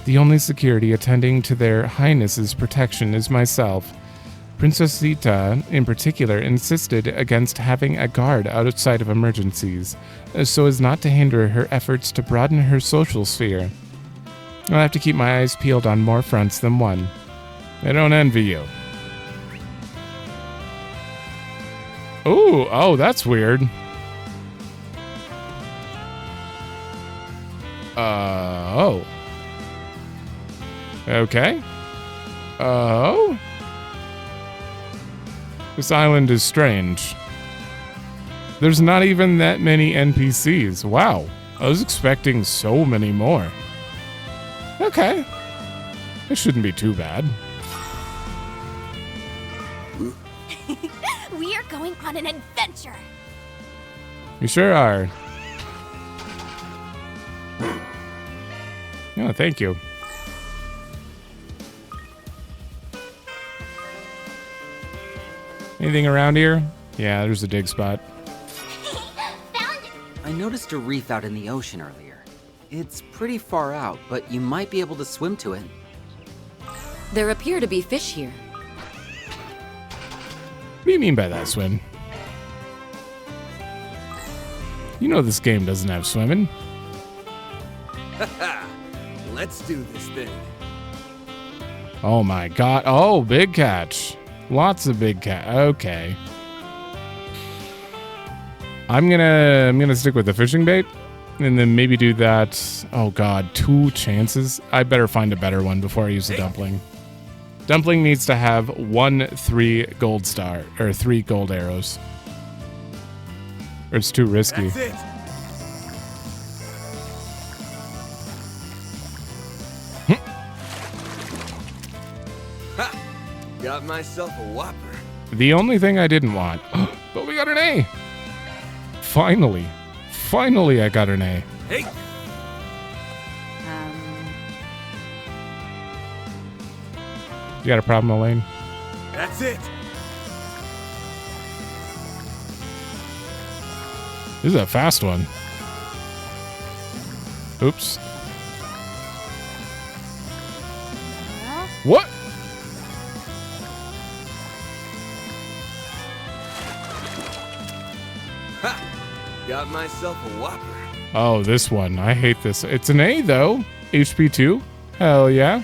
Speaker 1: The only security attending to their highnesses' protection is myself. Princess Sita, in particular, insisted against having a guard outside of emergencies, so as not to hinder her efforts to broaden her social sphere. I'll have to keep my eyes peeled on more fronts than one. I don't envy you. Ooh, oh, that's weird. Oh. Okay. Oh. This island is strange. There's not even that many NPCs. Wow. I was expecting so many more. Okay. It shouldn't be too bad.
Speaker 2: We are going on an adventure.
Speaker 1: You sure are. Oh, thank you. Anything around here? Yeah, there's a dig spot.
Speaker 9: I noticed a reef out in the ocean earlier. It's pretty far out, but you might be able to swim to it.
Speaker 16: There appear to be fish here.
Speaker 1: What do you mean by that, Swin? You know this game doesn't have swimming.
Speaker 3: Let's do this thing.
Speaker 1: Oh my god. Oh, big catch. Lots of big catch. Okay. I'm gonna stick with the fishing bait and then maybe do that. Oh god, 2 chances. I better find a better one before I use the dumpling. Dumpling needs to have 3 gold star or 3 gold arrows. Or it's too risky.
Speaker 3: That's it. Ha! Got myself a whopper.
Speaker 1: The only thing I didn't want. But we got an A. Finally. Finally I got an A.
Speaker 3: Hey.
Speaker 1: You got a problem, Elaine?
Speaker 3: That's it.
Speaker 1: This is a fast one. Oops. What?
Speaker 3: Ha! Got myself a whopper.
Speaker 1: Oh, this one. I hate this. It's an A, though. HP 2. Hell yeah.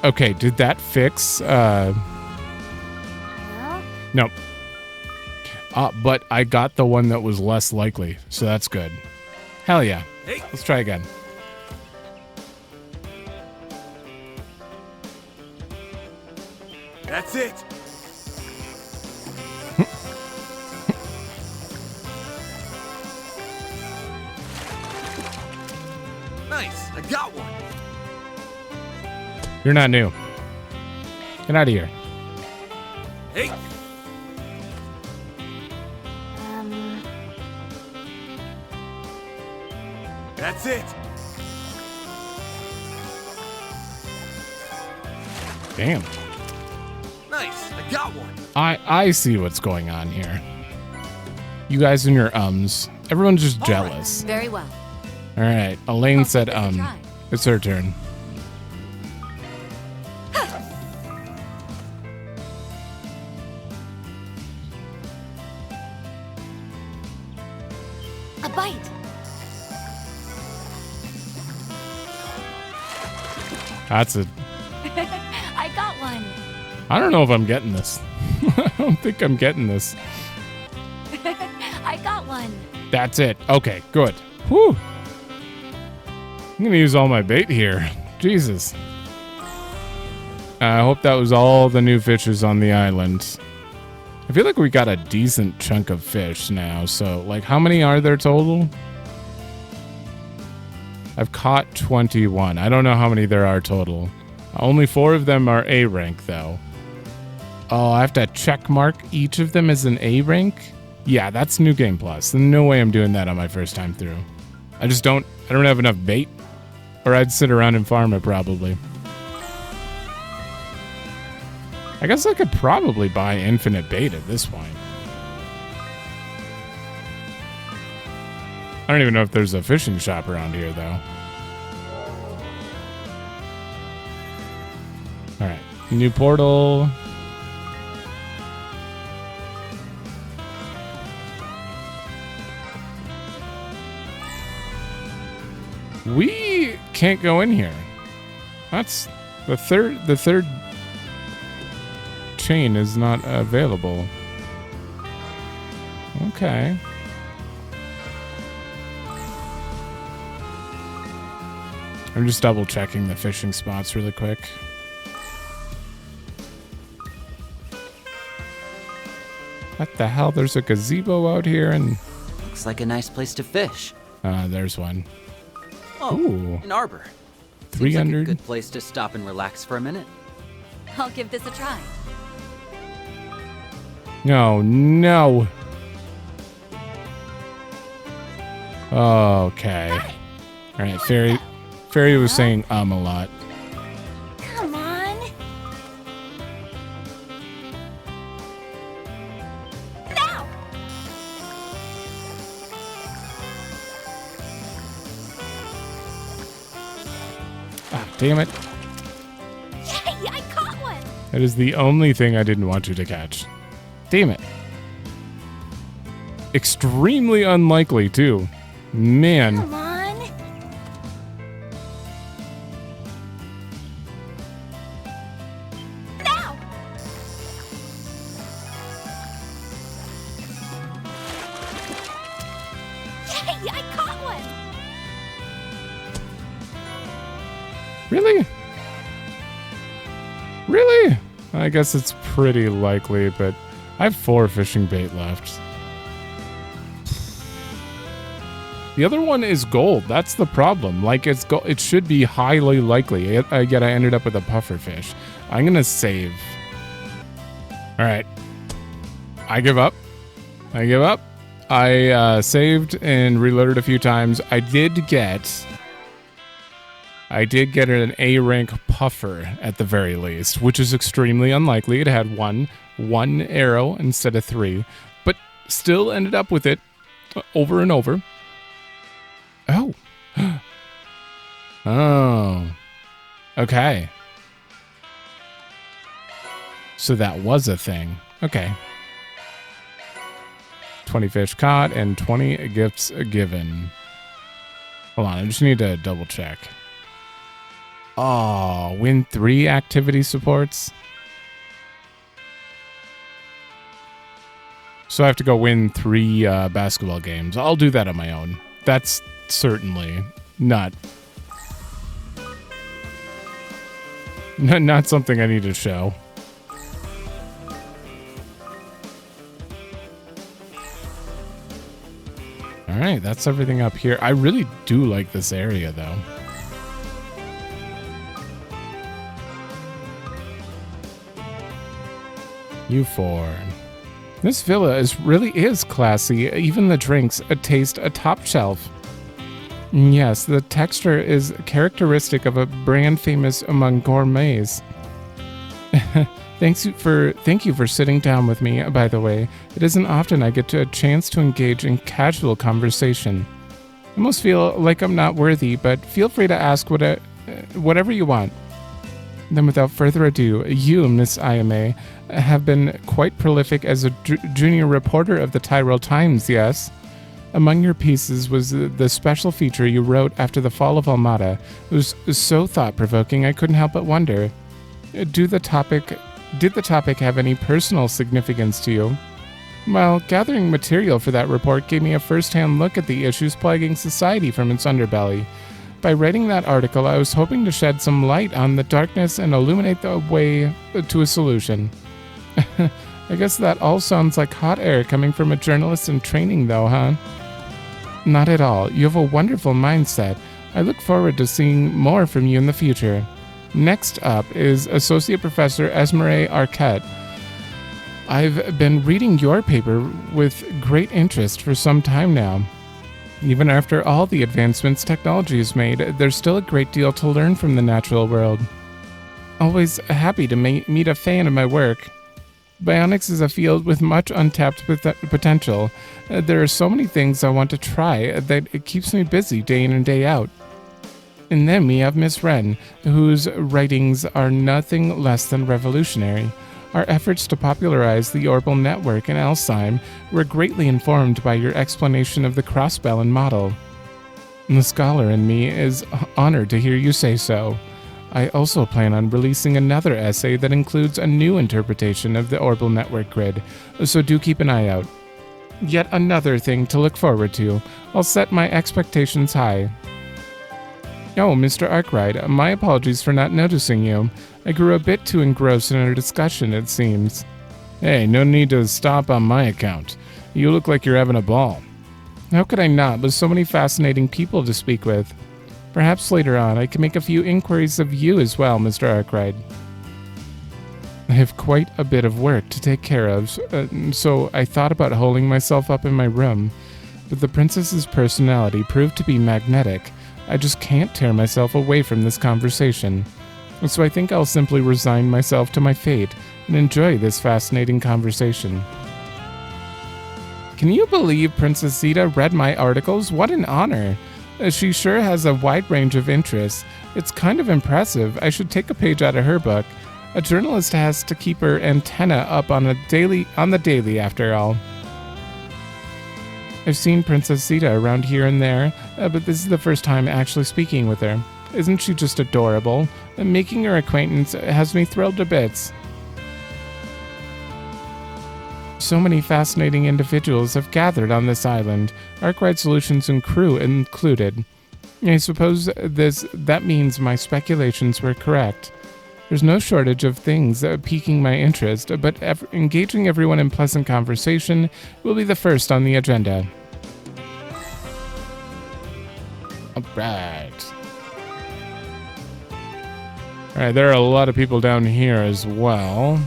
Speaker 1: Okay, did that fix? Nope. But I got the one that was less likely, so that's good. Hell yeah.
Speaker 3: Hey.
Speaker 1: Let's try again.
Speaker 3: That's it. Nice. I got one.
Speaker 1: You're not new. Get out of here.
Speaker 3: Hey. That's it.
Speaker 1: Damn.
Speaker 3: Nice. I got one.
Speaker 1: I see what's going on here. You guys and your ums. Everyone's just jealous.
Speaker 16: Very well.
Speaker 1: All right. Elaine said It's her turn.
Speaker 2: A bite.
Speaker 1: That's a...
Speaker 2: I got one.
Speaker 1: I don't know if I'm getting this. I don't think I'm getting this.
Speaker 2: I got one.
Speaker 1: That's it. Okay, good. Whew. I'm gonna use all my bait here. Jesus. I hope that was all the new fishes on the island. I feel like we got a decent chunk of fish now, so, like, how many are there total? I've caught 21. I don't know how many there are total. Only 4 of them are A rank, though. Oh, I have to check mark each of them as an A rank? Yeah, that's New Game Plus. No way I'm doing that on my first time through. I don't have enough bait. Or I'd sit around and farm it, probably. I guess I could probably buy infinite bait at this point. I don't even know if there's a fishing shop around here, though. Alright, new portal. We can't go in here. That's the third chain is not available. Okay. I'm just double checking the fishing spots really quick. What the hell? There's a gazebo out here and...
Speaker 9: Looks like a nice place to fish.
Speaker 1: There's one.
Speaker 9: Oh,
Speaker 1: ooh.
Speaker 9: An arbor.
Speaker 1: 300.
Speaker 9: Seems like a good place to stop and relax for a minute.
Speaker 16: I'll give this a try.
Speaker 1: No, no. Okay. All right, Fairy was saying a lot.
Speaker 2: Come on. Now.
Speaker 1: Ah, damn it.
Speaker 2: Yay, I caught one.
Speaker 1: That is the only thing I didn't want you to catch. Damn it. Extremely unlikely, too. Man.
Speaker 2: Come on. Now. Yay, I caught one.
Speaker 1: Really? Really? I guess it's pretty likely, but I have 4 fishing bait left. The other one is gold. That's the problem. Like, it's it should be highly likely, yet I ended up with a puffer fish. I'm gonna save. All right. I give up. I saved and reloaded a few times. I did get an A rank puffer at the very least, which is extremely unlikely. It had one arrow instead of 3, but still ended up with it over and over. Oh. Oh. Okay. So that was a thing. Okay. 20 fish caught and 20 gifts given. Hold on, I just need to double check. Oh, win 3 activity supports. So I have to go win 3 basketball games. I'll do that on my own. That's certainly not something I need to show. All right, that's everything up here. I really do like this area, though. U4. This villa really is classy. Even the drinks taste top shelf. Yes, the texture is characteristic of a brand famous among gourmets. Thank you for sitting down with me, by the way. It isn't often I get a chance to engage in casual conversation. I almost feel like I'm not worthy, but feel free to ask whatever you want. Then without further ado, you, Miss IMA, have been quite prolific as a junior reporter of the Tyrell Times, yes? Among your pieces was the special feature you wrote after the fall of Almata. It was so thought-provoking I couldn't help but wonder. Did the topic have any personal significance to you? Well, gathering material for that report gave me a first-hand look at the issues plaguing society from its underbelly. By writing that article, I was hoping to shed some light on the darkness and illuminate the way to a solution. I guess that all sounds like hot air coming from a journalist in training, though, huh? Not at all. You have a wonderful mindset. I look forward to seeing more from you in the future. Next up is Associate Professor Esmeralda Arquette. I've been reading your paper with great interest for some time now. Even after all the advancements technology has made, there's still a great deal to learn from the natural world. Always happy to meet a fan of my work. Bionics is a field with much untapped potential. There are so many things I want to try that it keeps me busy day in and day out. And then we have Miss Wren, whose writings are nothing less than revolutionary. Our efforts to popularize the Orbital Network in Alzheim were greatly informed by your explanation of the Crossbelin model. The scholar in me is honored to hear you say so. I also plan on releasing another essay that includes a new interpretation of the Orbital Network grid, so do keep an eye out. Yet another thing to look forward to. I'll set my expectations high. Oh, Mr. Arkride, my apologies for not noticing you. I grew a bit too engrossed in our discussion, it seems. Hey, no need to stop on my account. You look like you're having a ball. How could I not, with so many fascinating people to speak with? Perhaps later on I can make a few inquiries of you as well, Mr. Arkride. I have quite a bit of work to take care of, so I thought about holding myself up in my room, but the princess's personality proved to be magnetic. I just can't tear myself away from this conversation. So I think I'll simply resign myself to my fate and enjoy this fascinating conversation. Can you believe Princess Zeta read my articles? What an honor! She sure has a wide range of interests. It's kind of impressive. I should take a page out of her book. A journalist has to keep her antenna up on the daily after all. I've seen Princess Zeta around here and there, but this is the first time actually speaking with her. Isn't she just adorable? Making her acquaintance has me thrilled to bits. So many fascinating individuals have gathered on this island, Arkride Solutions and crew included. I suppose that means my speculations were correct. There's no shortage of things piquing my interest, but engaging everyone in pleasant conversation will be the first on the agenda. Alright. Alright, there are a lot of people down here as well.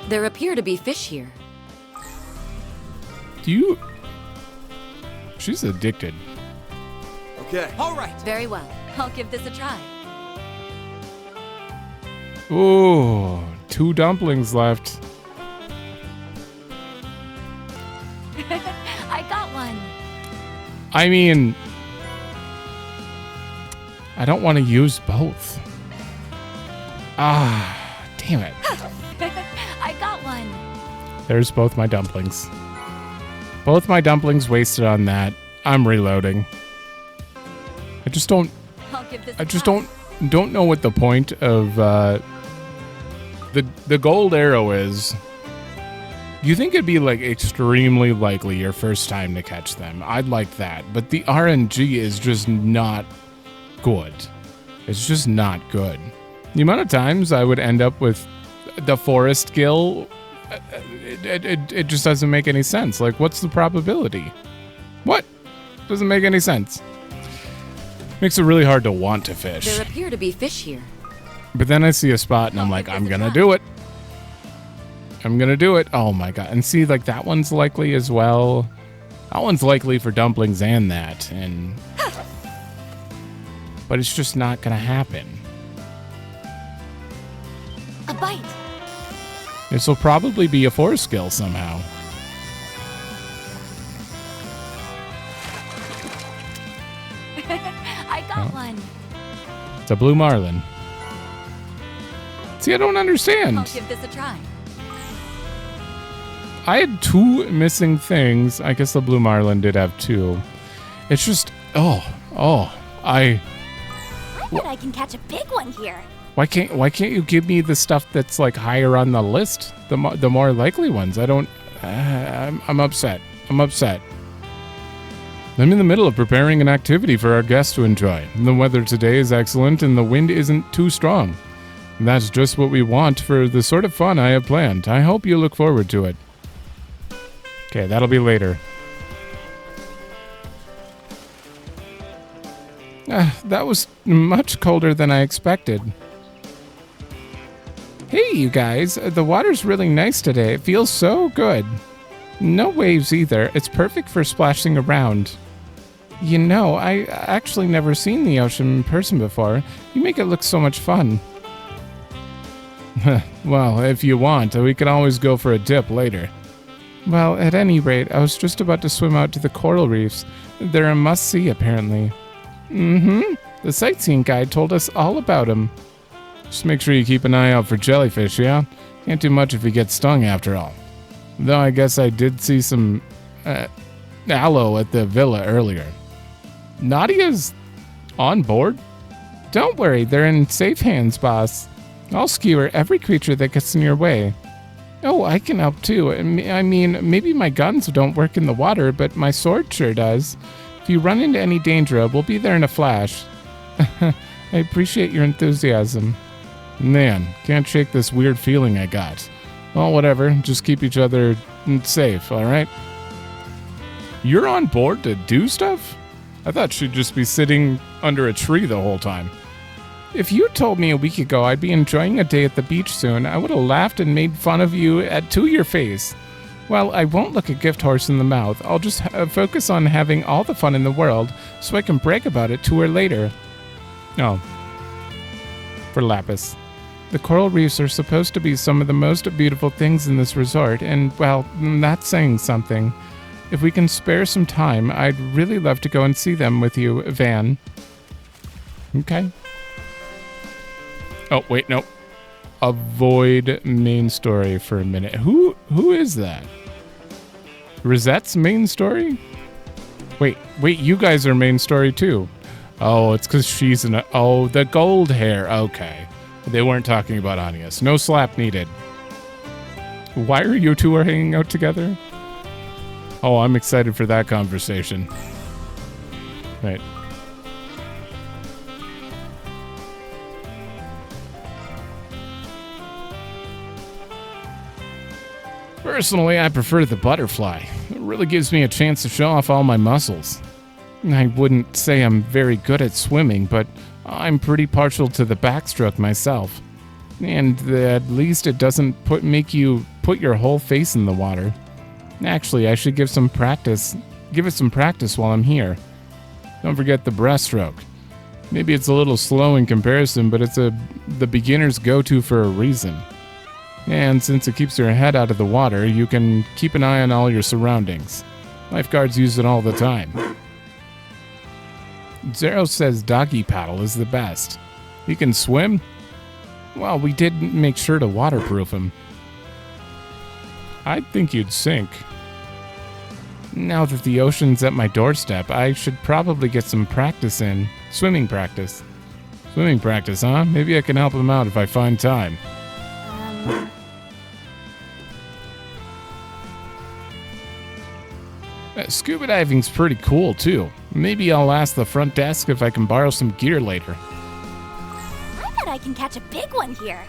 Speaker 16: There appear to be fish here.
Speaker 1: She's addicted.
Speaker 3: Okay.
Speaker 16: All right. Very well. I'll give this a try.
Speaker 1: Ooh, 2 dumplings left.
Speaker 2: I got one.
Speaker 1: I mean, I don't want to use both. Ah, damn it.
Speaker 2: I got one.
Speaker 1: There's both my dumplings. Both my dumplings wasted on that. I'm reloading. I just don't know what the point of the gold arrow is. You think it'd be like extremely likely your first time to catch them. I'd like that, but the RNG is just not good. It's just not good. The amount of times I would end up with the forest gill, it just doesn't make any sense. Like, what's the probability? What? Doesn't make any sense. Makes it really hard to want to fish.
Speaker 16: There appear to be fish here.
Speaker 1: But then I see a spot and I'm like, I'm gonna do it. I'm gonna do it. Oh my god. And see, like, that one's likely as well. That one's likely for dumplings and that. But it's just not gonna happen.
Speaker 2: A bite.
Speaker 1: This will probably be a force skill somehow.
Speaker 2: I got one.
Speaker 1: It's a blue marlin. See, I don't understand.
Speaker 16: I'll give this a try.
Speaker 1: I had 2 missing things. I guess the blue marlin did have 2. It's just,
Speaker 2: I bet I can catch a big one here.
Speaker 1: Why can't you give me the stuff that's like higher on the list? The more likely ones. I don't. I'm upset. I'm upset. I'm in the middle of preparing an activity for our guests to enjoy. The weather today is excellent and the wind isn't too strong. That's just what we want for the sort of fun I have planned. I hope you look forward to it. Okay, that'll be later. That was much colder than I expected. Hey, you guys. The water's really nice today. It feels so good. No waves either. It's perfect for splashing around. You know, I actually never seen the ocean in person before. You make it look so much fun. Well, if you want, we can always go for a dip later. Well, at any rate, I was just about to swim out to the coral reefs. They're a must-see, apparently. The sightseeing guide told us all about them. Just make sure you keep an eye out for jellyfish, yeah? Can't do much if you get stung after all. Though I guess I did see some aloe at the villa earlier. Nadia's on board? Don't worry, they're in safe hands, boss. I'll skewer every creature that gets in your way. Oh, I can help too. I mean, maybe my guns don't work in the water, but my sword sure does. If you run into any danger, we'll be there in a flash. I appreciate your enthusiasm. Man, can't shake this weird feeling I got. Well, whatever. Just keep each other safe, alright? You're on board to do stuff? I thought she'd just be sitting under a tree the whole time. If you told me a week ago I'd be enjoying a day at the beach soon, I would have laughed and made fun of you to your face. Well, I won't look a gift horse in the mouth. I'll just focus on having all the fun in the world so I can brag about it to her later. Oh. For Lapis. The coral reefs are supposed to be some of the most beautiful things in this resort, and, well, that's saying something. If we can spare some time, I'd really love to go and see them with you, Van. Okay. Oh, wait, no. Avoid main story for a minute. Who is that? Rosette's main story? Wait, you guys are main story too. Oh, it's because she's oh, the gold hair. Okay. They weren't talking about Anius. No slap needed. Why are you two hanging out together? Oh, I'm excited for that conversation. Right. Personally, I prefer the butterfly. It really gives me a chance to show off all my muscles. I wouldn't say I'm very good at swimming, but I'm pretty partial to the backstroke myself. And at least it doesn't make you put your whole face in the water. Actually, I should give it some practice while I'm here. Don't forget the breaststroke. Maybe it's a little slow in comparison, but it's the beginner's go-to for a reason. And since it keeps your head out of the water, you can keep an eye on all your surroundings. Lifeguards use it all the time. Zero says doggy paddle is the best. He can swim? Well, we did make sure to waterproof him. I'd think you'd sink. Now that the ocean's at my doorstep, I should probably get some practice in. Swimming practice. Swimming practice, huh? Maybe I can help him out if I find time. Scuba diving's pretty cool, too. Maybe I'll ask the front desk if I can borrow some gear later.
Speaker 2: I bet I can catch a big one here.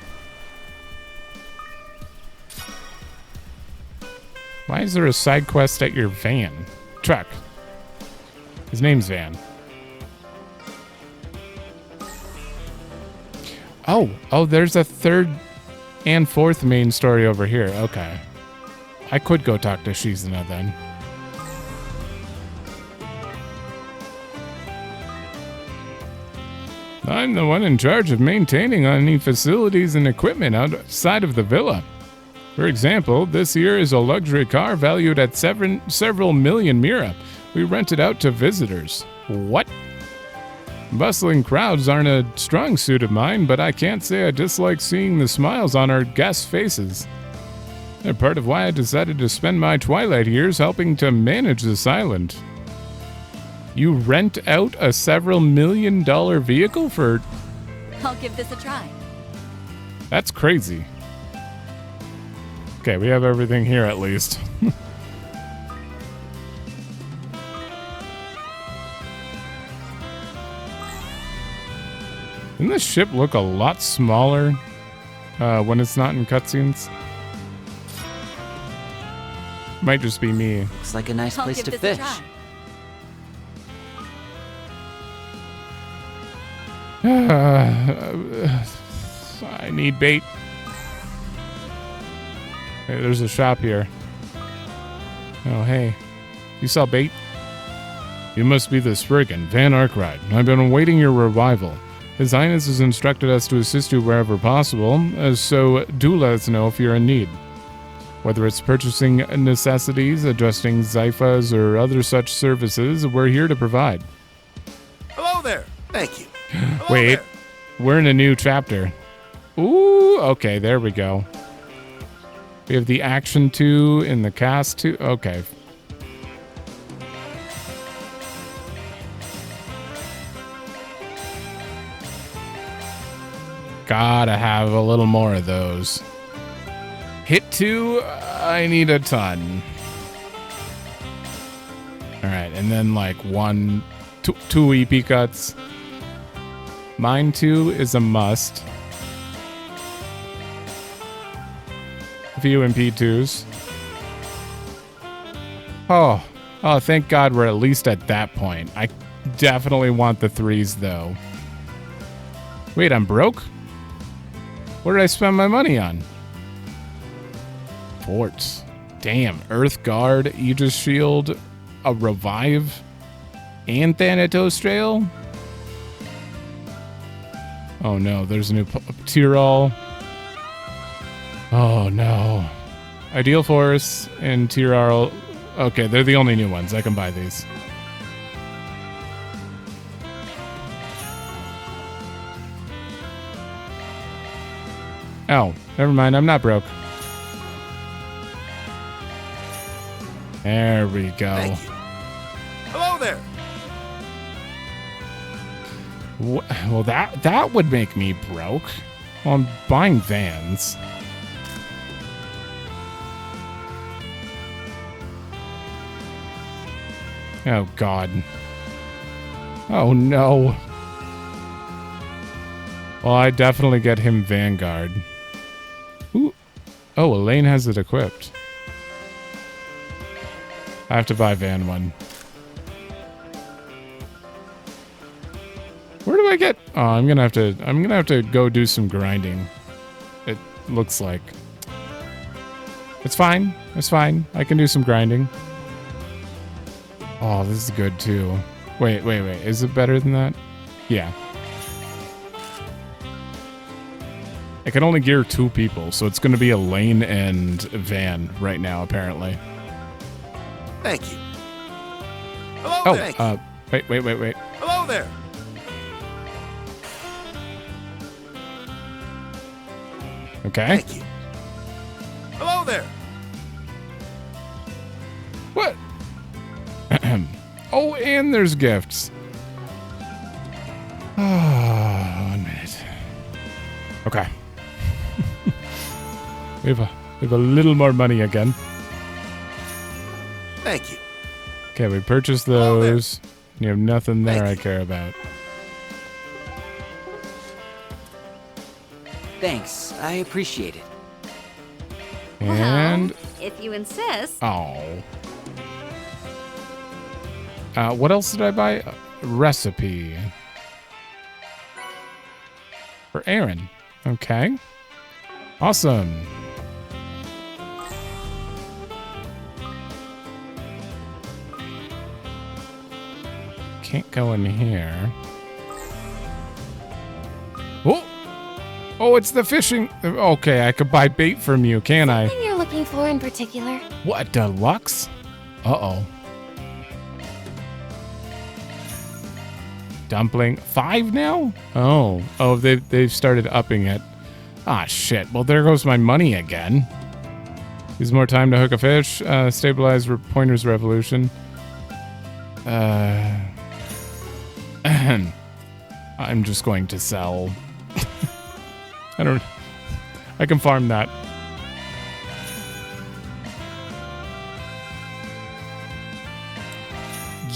Speaker 1: Why is there a side quest at your van? Truck. His name's Van. Oh, there's a third and fourth main story over here. Okay. I could go talk to Shizuna then. I'm the one in charge of maintaining any facilities and equipment outside of the villa. For example, this here is a luxury car valued at several million mira. We rent it out to visitors. What? Bustling crowds aren't a strong suit of mine, but I can't say I dislike seeing the smiles on our guests' faces. They're part of why I decided to spend my twilight years helping to manage this island. You rent out a several $million vehicle for...
Speaker 16: I'll give this a try.
Speaker 1: That's crazy. Okay, we have everything here at least. Doesn't the ship look a lot smaller when it's not in cutscenes? Might just be me.
Speaker 9: Looks like a nice
Speaker 16: I'll
Speaker 9: place
Speaker 16: give
Speaker 9: to
Speaker 16: this a
Speaker 9: fish.
Speaker 16: try.
Speaker 1: I need bait. Hey, there's a shop here. Oh, hey. You sell bait? You must be the spriggan, Van Arkride. I've been awaiting your arrival. His Highness has instructed us to assist you wherever possible, so do let us know if you're in need. Whether it's purchasing necessities, adjusting Zyphas, or other such services, we're here to provide.
Speaker 10: Hello there. Thank you.
Speaker 1: Wait, we're in a new chapter. Ooh, okay, there we go. We have the action 2 and the cast 2. Okay. Gotta have a little more of those. Hit 2, I need a ton. Alright, and then like two EP cuts. Mine 2 is a must. A few MP2s. Oh, thank God we're at least at that point. I definitely want the 3s though. Wait, I'm broke? What did I spend my money on? Forts. Damn, Earth Guard, Aegis Shield, a Revive, and Thanatos Trail? Oh no, there's a new Tyrol. Oh no. Ideal Force and Tyrol. Okay, they're the only new ones. I can buy these. Oh, never mind. I'm not broke. There we go.
Speaker 10: Thank you. Hello there.
Speaker 1: Well, that would make me broke. Well, I'm buying vans. Oh, God. Oh, no. Well, I definitely get him Vanguard. Ooh. Oh, Elaine has it equipped. I have to buy Van 1. Where do I get? Oh, I'm gonna have to go do some grinding. It looks like. It's fine. It's fine. I can do some grinding. Oh, this is good too. Wait. Is it better than that? Yeah. I can only gear 2 people, so it's gonna be Elaine and Van right now, apparently.
Speaker 10: Thank you. Hello there.
Speaker 1: Wait.
Speaker 10: Hello there.
Speaker 1: Okay.
Speaker 10: Thank you. Hello there.
Speaker 1: What? Oh, and there's gifts. Oh, 1 minute. Okay. we have a little more money again.
Speaker 10: Thank you.
Speaker 1: Okay, we purchased those. You have nothing there I care about.
Speaker 9: Thanks. I appreciate it.
Speaker 1: And
Speaker 17: Well, if you insist.
Speaker 1: oh. What else did I buy? Recipe. For Aaron. Okay. Awesome. Can't go in here. Oh! Oh, it's the fishing. Okay, I could buy bait from you, can I?
Speaker 2: Something you're looking for in particular?
Speaker 1: What, deluxe? Uh-oh. Dumpling 5 now? Oh, they've started upping it. Ah, shit. Well, there goes my money again. Use more time to hook a fish. Stabilize Pointer's Revolution. I'm just going to sell. I can farm that.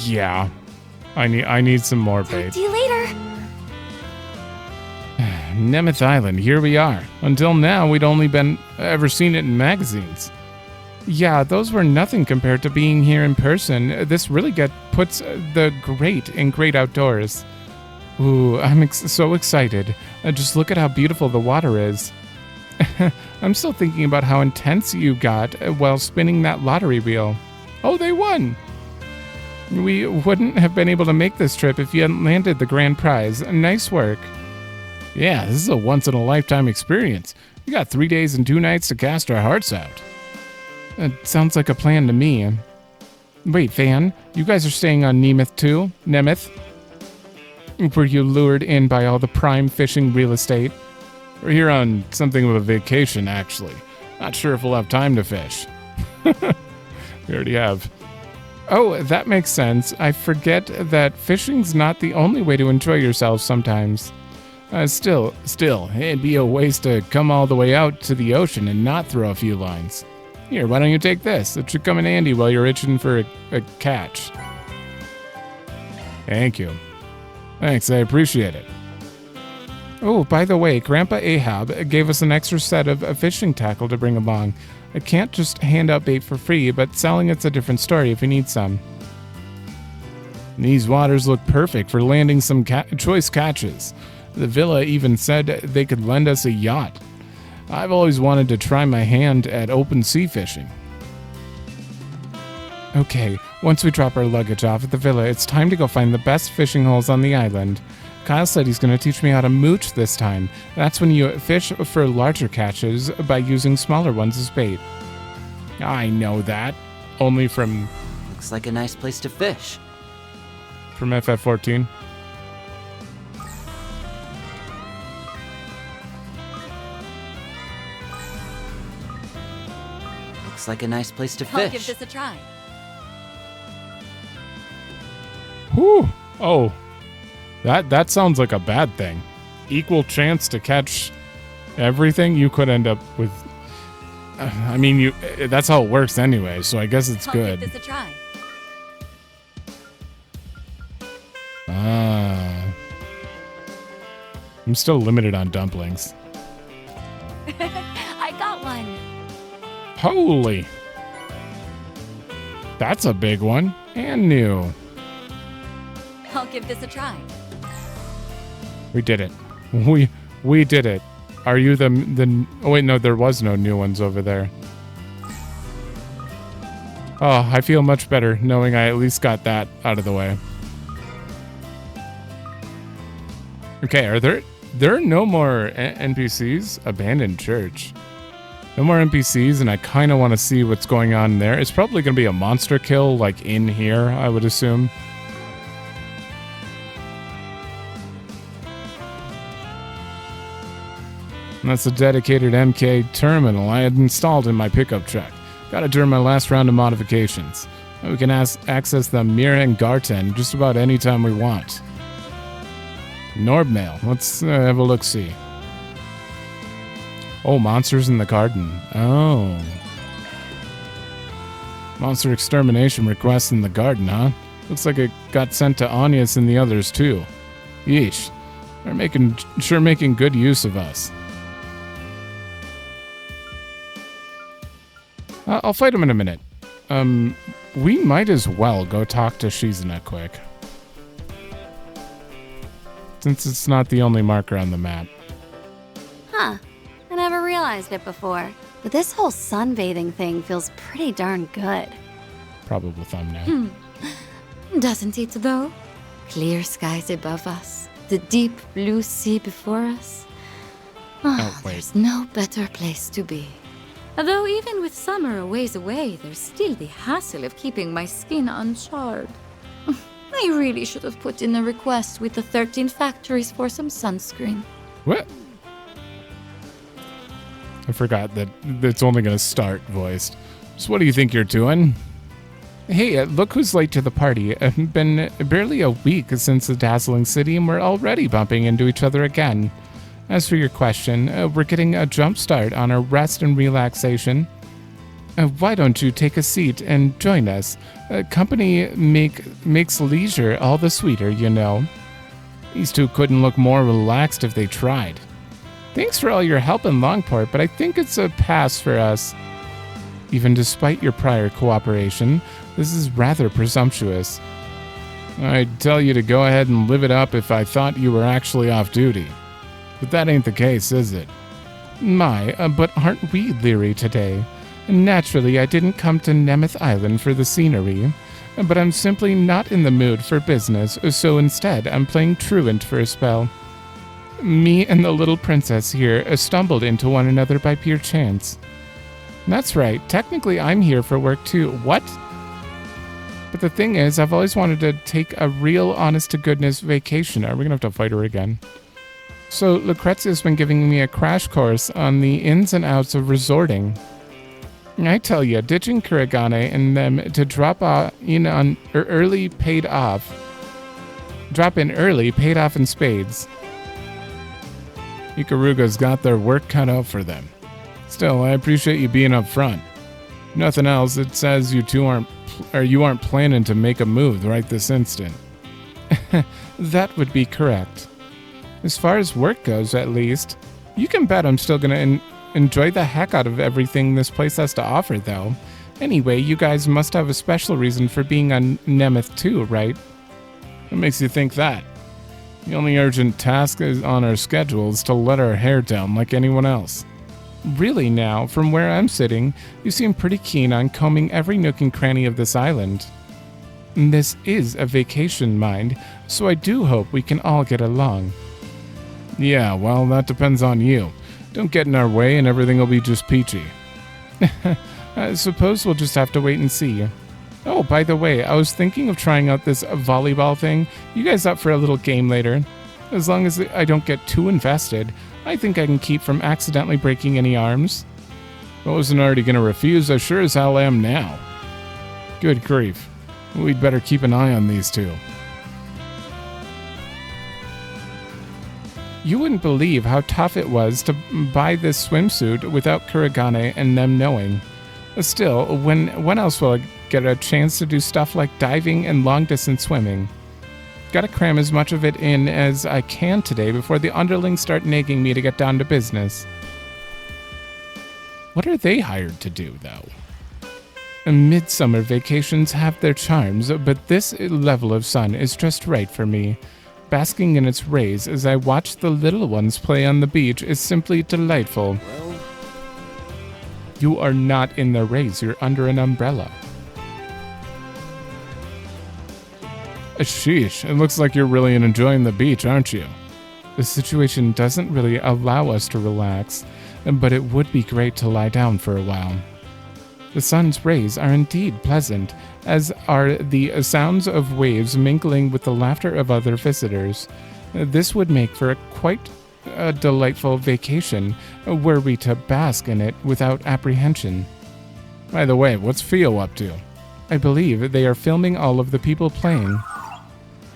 Speaker 1: Yeah. I need some more bait.
Speaker 2: Talk to you later.
Speaker 1: Nemeth Island, here we are. Until now, we'd only ever seen it in magazines. Yeah, those were nothing compared to being here in person. This really puts the great outdoors. Ooh, I'm so excited. Just look at how beautiful the water is. I'm still thinking about how intense you got while spinning that lottery wheel. Oh, they won! We wouldn't have been able to make this trip if you hadn't landed the grand prize. Nice work. Yeah, this is a once-in-a-lifetime experience. We got 3 days and 2 nights to cast our hearts out. Sounds like a plan to me. Wait, Van, you guys are staying on Nemeth too? Nemeth? Were you lured in by all the prime fishing real estate? We're here on something of a vacation, actually. Not sure if we'll have time to fish. We already have. Oh, that makes sense. I forget that fishing's not the only way to enjoy yourself sometimes. Still, it'd be a waste to come all the way out to the ocean and not throw a few lines. Here, why don't you take this? It should come in handy while you're itching for a catch. Thank you. Thanks, I appreciate it. Oh, by the way, Grandpa Ahab gave us an extra set of fishing tackle to bring along. I can't just hand out bait for free, but selling it's a different story if you need some. These waters look perfect for landing some choice catches. The villa even said they could lend us a yacht. I've always wanted to try my hand at open sea fishing. Okay, once we drop our luggage off at the villa, it's time to go find the best fishing holes on the island. Kyle said he's going to teach me how to mooch this time. That's when you fish for larger catches by using smaller ones as bait. I know that. Only from...
Speaker 9: Looks like a nice place to fish.
Speaker 1: From FF14.
Speaker 9: Looks like a nice place to fish.
Speaker 16: I'll give this a try.
Speaker 1: Whew. Oh. That sounds like a bad thing. Equal chance to catch everything. You could end up with... I mean, that's how it works anyway, so I guess it's good.
Speaker 16: I'll give this a try.
Speaker 1: I'm still limited on dumplings.
Speaker 16: I got one.
Speaker 1: Holy. That's a big one. And new.
Speaker 16: I'll give this a try.
Speaker 1: We did it. We did it. Are you the... Oh, wait, no, there was no new ones over there. Oh, I feel much better knowing I at least got that out of the way. Okay, are there are no more NPCs? Abandoned church. No more NPCs, and I kind of want to see what's going on there. It's probably going to be a monster kill, like in here, I would assume. And that's a dedicated MK terminal I had installed in my pickup truck. Got it during my last round of modifications. We can access the Mira and Garten just about any time we want. Norbmail. Let's have a look-see. Oh, monsters in the garden. Oh. Monster extermination requests in the garden, huh? Looks like it got sent to Anius and the others, too. Yeesh. They're sure making good use of us. I'll fight him in a minute. We might as well go talk to Shizuna quick. Since it's not the only marker on the map.
Speaker 12: Huh. I never realized it before. But this whole sunbathing thing feels pretty darn good.
Speaker 1: Probable thumbnail.
Speaker 16: Doesn't it, though? Clear skies above us, the deep blue sea before us.
Speaker 1: Oh, wait.
Speaker 16: There's no better place to be. Although even with summer a ways away, there's still the hassle of keeping my skin uncharred. I really should have put in a request with the 13 factories for some sunscreen.
Speaker 1: What? I forgot that it's only going to start voiced. So what do you think you're doing? Hey, look who's late to the party. It's been barely a week since the dazzling city and we're already bumping into each other again. As for your question, we're getting a jump start on our rest and relaxation. Why don't you take a seat and join us? Company makes leisure all the sweeter, you know. These two couldn't look more relaxed if they tried. Thanks for all your help in Longport, but I think it's a pass for us. Even despite your prior cooperation, this is rather presumptuous. I'd tell you to go ahead and live it up if I thought you were actually off duty. But that ain't the case, is it? But aren't we leery today? Naturally, I didn't come to Nemeth Island for the scenery, but I'm simply not in the mood for business, so instead I'm playing truant for a spell. Me and the little princess here stumbled into one another by pure chance. That's right, technically I'm here for work too. What? But the thing is, I've always wanted to take a real honest-to-goodness vacation. Are we gonna have to fight her again? So Lucrezia's been giving me a crash course on the ins and outs of resorting. I tell ya, ditching Kuragane and them to drop in early paid off in spades. Ikaruga's got their work cut out for them. Still, I appreciate you being up front. Nothing else, it says you aren't planning to make a move right this instant. That would be correct. As far as work goes, at least. You can bet I'm still gonna enjoy the heck out of everything this place has to offer, though. Anyway, you guys must have a special reason for being on Nemeth too, right? What makes you think that? The only urgent task is on our schedule is to let our hair down like anyone else. Really now, from where I'm sitting, you seem pretty keen on combing every nook and cranny of this island. This is a vacation, mind, so I do hope we can all get along. Yeah, well, that depends on you. Don't get in our way and everything will be just peachy. I suppose we'll just have to wait and see. Oh, by the way, I was thinking of trying out this volleyball thing. You guys up for a little game later? As long as I don't get too invested, I think I can keep from accidentally breaking any arms. I wasn't already going to refuse, I sure as hell am now. Good grief. We'd better keep an eye on these two. You wouldn't believe how tough it was to buy this swimsuit without Kuragane and them knowing. Still, when else will I get a chance to do stuff like diving and long-distance swimming? Gotta cram as much of it in as I can today before the underlings start nagging me to get down to business. What are they hired to do, though? Midsummer vacations have their charms, but this level of sun is just right for me. Basking in its rays as I watch the little ones play on the beach is simply delightful.
Speaker 3: Well,
Speaker 1: you are not in the rays, you're under an umbrella. Sheesh, it looks like you're really enjoying the beach, aren't you? The situation doesn't really allow us to relax, but it would be great to lie down for a while. The sun's rays are indeed pleasant, as are the sounds of waves mingling with the laughter of other visitors. This would make for quite a delightful vacation, were we to bask in it without apprehension. By the way, what's Fio up to? I believe they are filming all of the people playing.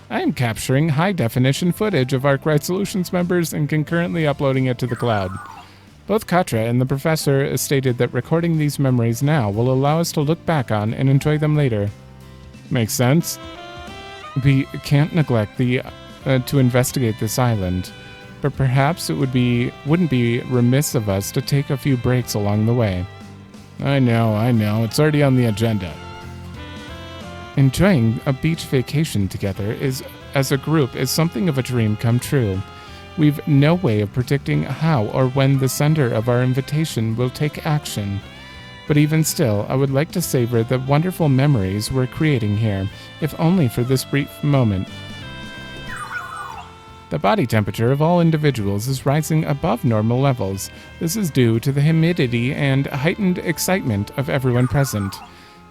Speaker 1: I am capturing high-definition footage of Arkride Solutions members and concurrently uploading it to the cloud. Both Katra and the professor stated that recording these memories now will allow us to look back on and enjoy them later. Makes sense. We can't neglect to investigate this island, but perhaps it wouldn't be remiss of us to take a few breaks along the way. I know, it's already on the agenda. Enjoying a beach vacation together as a group is something of a dream come true. We've no way of predicting how or when the sender of our invitation will take action. But even still, I would like to savor the wonderful memories we're creating here, if only for this brief moment. The body temperature of all individuals is rising above normal levels. This is due to the humidity and heightened excitement of everyone present.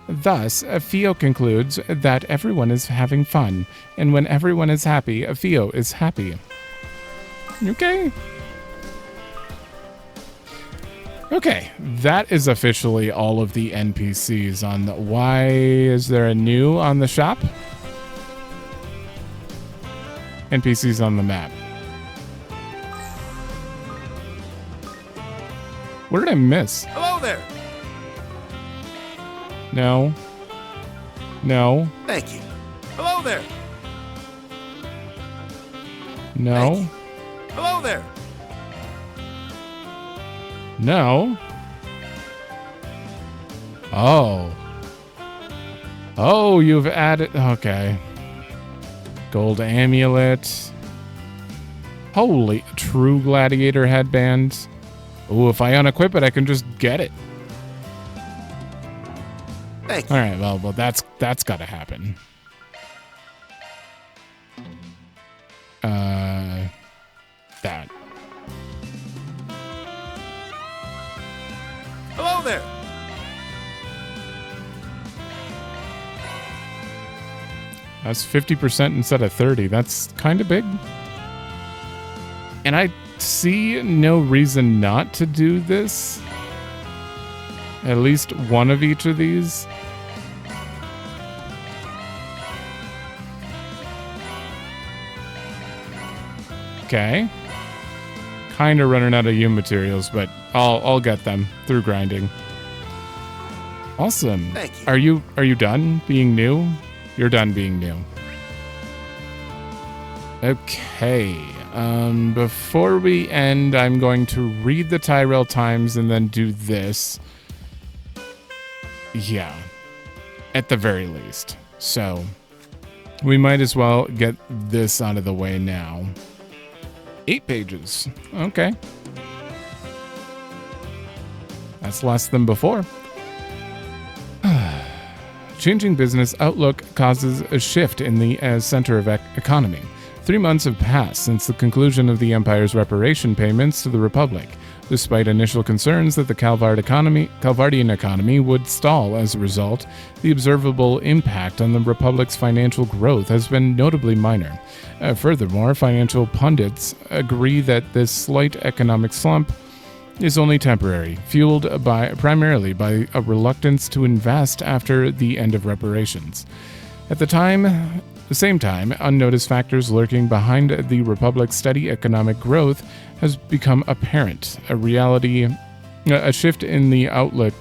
Speaker 1: Thus, Fio concludes that everyone is having fun, and when everyone is happy, Fio is happy. Okay, that is officially all of the NPCs on the... Why is there a new on the shop? NPCs on the map. What did I miss?
Speaker 15: Hello there!
Speaker 1: No.
Speaker 15: Thank you. Hello there!
Speaker 1: No.
Speaker 15: Hello there!
Speaker 1: No. Oh. Oh, you've added... Okay. Gold amulet. Holy... True gladiator headband. Oh, if I unequip it, I can just get it.
Speaker 3: Thank you.
Speaker 1: All right, well, that's got to happen. That.
Speaker 3: Hello there.
Speaker 1: That's 50% instead of 30. That's kind of big. And I see no reason not to do this. At least one of each of these. Okay. Kind of running out of U materials, but I'll get them through grinding. Awesome.
Speaker 3: Thank you.
Speaker 1: Are you done being new? You're done being new. Okay. Before we end, I'm going to read the Tyrell Times and then do this. Yeah. At the very least. So, we might as well get this out of the way now. 8 pages. Okay. That's less than before. Changing business outlook causes a shift in the center of economy. 3 months have passed since the conclusion of the Empire's reparation payments to the Republic. Despite initial concerns that the Calvardian economy would stall as a result, the observable impact on the Republic's financial growth has been notably minor. Furthermore, financial pundits agree that this slight economic slump is only temporary, fueled primarily by a reluctance to invest after the end of reparations. At the same time, unnoticed factors lurking behind the Republic's steady economic growth has become apparent. A shift in the outlook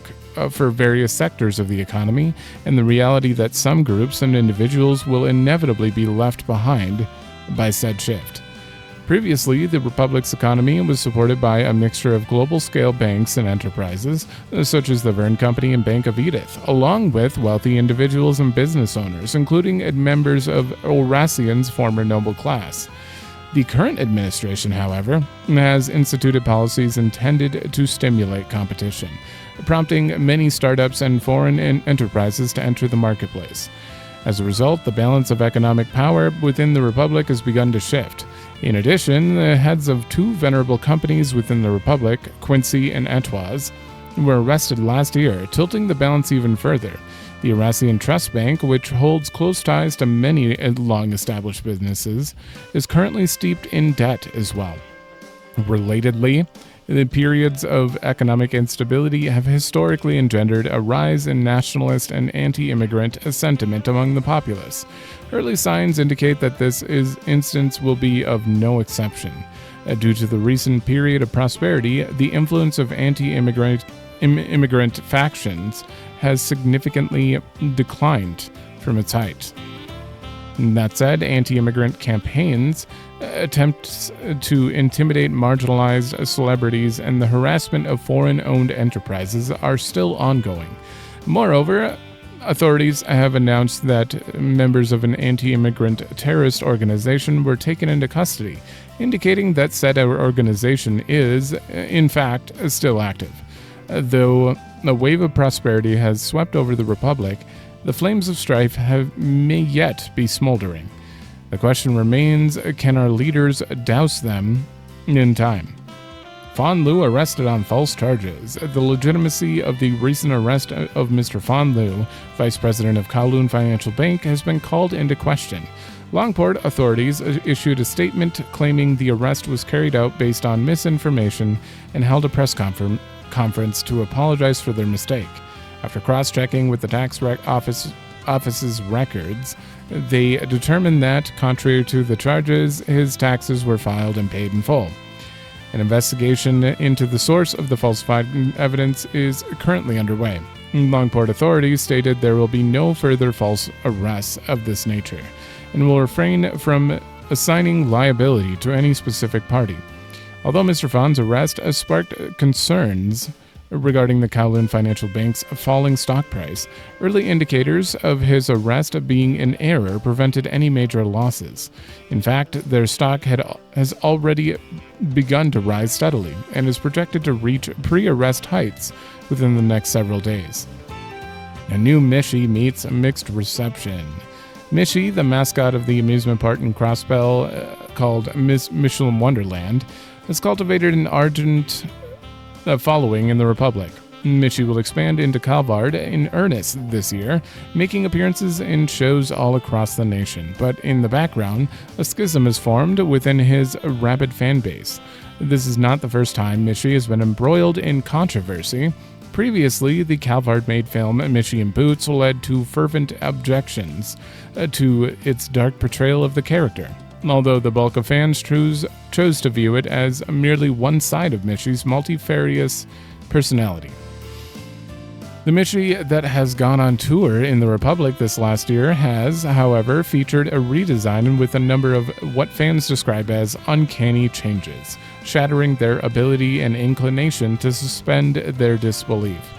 Speaker 1: for various sectors of the economy, and the reality that some groups and individuals will inevitably be left behind by said shift. Previously, the Republic's economy was supported by a mixture of global-scale banks and enterprises, such as the Verne Company and Bank of Edith, along with wealthy individuals and business owners, including members of Aurasian's former noble class. The current administration, however, has instituted policies intended to stimulate competition, prompting many startups and foreign enterprises to enter the marketplace. As a result, the balance of economic power within the Republic has begun to shift. In addition, the heads of 2 venerable companies within the Republic, Quincy and Etoise, were arrested last year, tilting the balance even further. The Aurasian Trust Bank, which holds close ties to many long-established businesses, is currently steeped in debt as well. Relatedly, the periods of economic instability have historically engendered a rise in nationalist and anti-immigrant sentiment among the populace. Early signs indicate that this instance will be of no exception. Due to the recent period of prosperity, the influence of anti-immigrant factions has significantly declined from its height. That said, anti-immigrant campaigns, attempts to intimidate marginalized celebrities, and the harassment of foreign-owned enterprises are still ongoing. Moreover, authorities have announced that members of an anti-immigrant terrorist organization were taken into custody, indicating that said organization is, in fact, still active. Though a wave of prosperity has swept over the Republic, the flames of strife may yet be smoldering. The question remains, can our leaders douse them in time? Fan Lu arrested on false charges. The legitimacy of the recent arrest of Mr. Fan Lu, Vice President of Kowloon Financial Bank, has been called into question. Longport authorities issued a statement claiming the arrest was carried out based on misinformation and held a press conference to apologize for their mistake. After cross-checking with the tax office's records, they determined that, contrary to the charges, his taxes were filed and paid in full. An investigation into the source of the falsified evidence is currently underway. Longport authorities stated there will be no further false arrests of this nature, and will refrain from assigning liability to any specific party. Although Mr. Fahn's arrest has sparked concerns regarding the Kowloon Financial Bank's falling stock price, early indicators of his arrest being in error prevented any major losses. In fact, their stock has already begun to rise steadily and is projected to reach pre-arrest heights within the next several days. A new Mishi meets a mixed reception. Mishi, the mascot of the amusement park in Crossbell called Michelin Wonderland, has cultivated an ardent following in the Republic. Mishi will expand into Calvard in earnest this year, making appearances in shows all across the nation. But in the background, a schism is formed within his rabid fan base. This is not the first time Mishi has been embroiled in controversy. Previously, the Calvard-made film Mishi in Boots led to fervent objections to its dark portrayal of the character, although the bulk of fans chose to view it as merely one side of Mishi's multifarious personality. The Mishi that has gone on tour in the Republic this last year has, however, featured a redesign with a number of what fans describe as uncanny changes, shattering their ability and inclination to suspend their disbelief.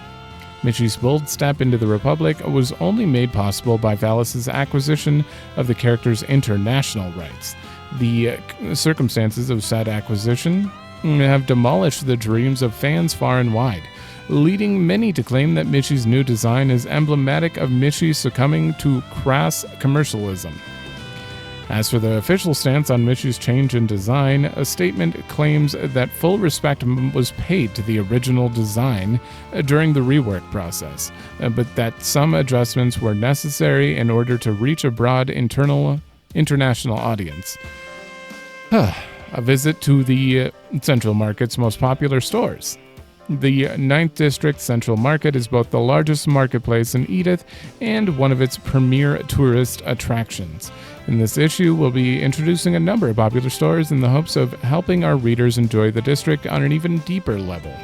Speaker 1: Mishi's bold step into the Republic was only made possible by Valis' acquisition of the character's international rights. The circumstances of said acquisition have demolished the dreams of fans far and wide, leading many to claim that Mishi's new design is emblematic of Mishi succumbing to crass commercialism. As for the official stance on Mishi's change in design, a statement claims that full respect was paid to the original design during the rework process, but that some adjustments were necessary in order to reach a broad international audience. A visit to the Central Market's most popular stores. The 9th District Central Market is both the largest marketplace in Edith and one of its premier tourist attractions. In this issue, we'll be introducing a number of popular stores in the hopes of helping our readers enjoy the district on an even deeper level.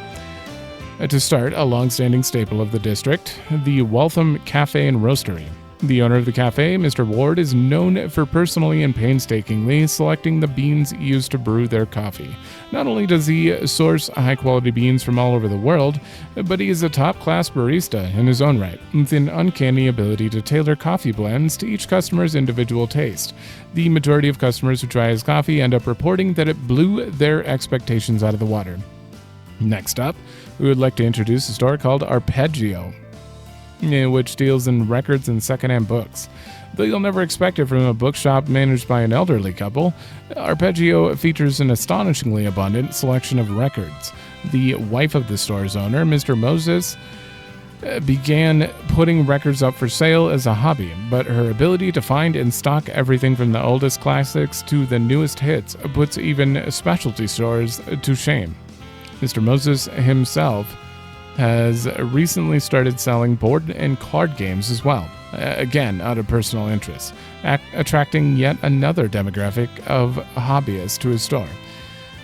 Speaker 1: To start, a long-standing staple of the district, the Waltham Cafe and Roastery. The owner of the cafe, Mr. Ward, is known for personally and painstakingly selecting the beans used to brew their coffee. Not only does he source high-quality beans from all over the world, but he is a top-class barista in his own right, with an uncanny ability to tailor coffee blends to each customer's individual taste. The majority of customers who try his coffee end up reporting that it blew their expectations out of the water. Next up, we would like to introduce a store called Arpeggio, which deals in records and secondhand books. Though you'll never expect it from a bookshop managed by an elderly couple, Arpeggio features an astonishingly abundant selection of records. The wife of the store's owner, Mr. Moses, began putting records up for sale as a hobby, but her ability to find and stock everything from the oldest classics to the newest hits puts even specialty stores to shame. Mr. Moses himself has recently started selling board and card games as well, again out of personal interest, attracting yet another demographic of hobbyists to his store.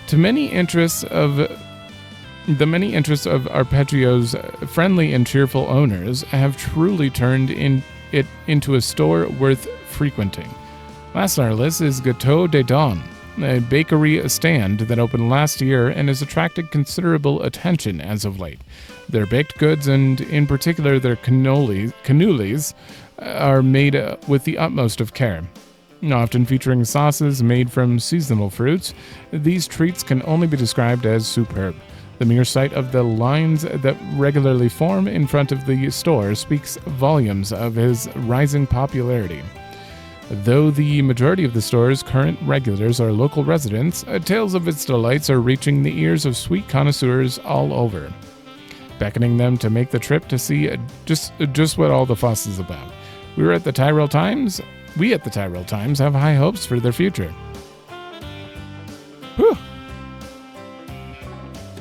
Speaker 1: The many interests of Arpeggio's friendly and cheerful owners have truly turned it into a store worth frequenting. Last on our list is Gâteau des Dames, a bakery stand that opened last year and has attracted considerable attention as of late. Their baked goods, and in particular their cannolis, are made with the utmost of care. Often featuring sauces made from seasonal fruits, these treats can only be described as superb. The mere sight of the lines that regularly form in front of the store speaks volumes of his rising popularity. Though the majority of the store's current regulars are local residents, tales of its delights are reaching the ears of sweet connoisseurs all over, beckoning them to make the trip to see just what all the fuss is about. We at the Tyrell Times have high hopes for their future. Whew.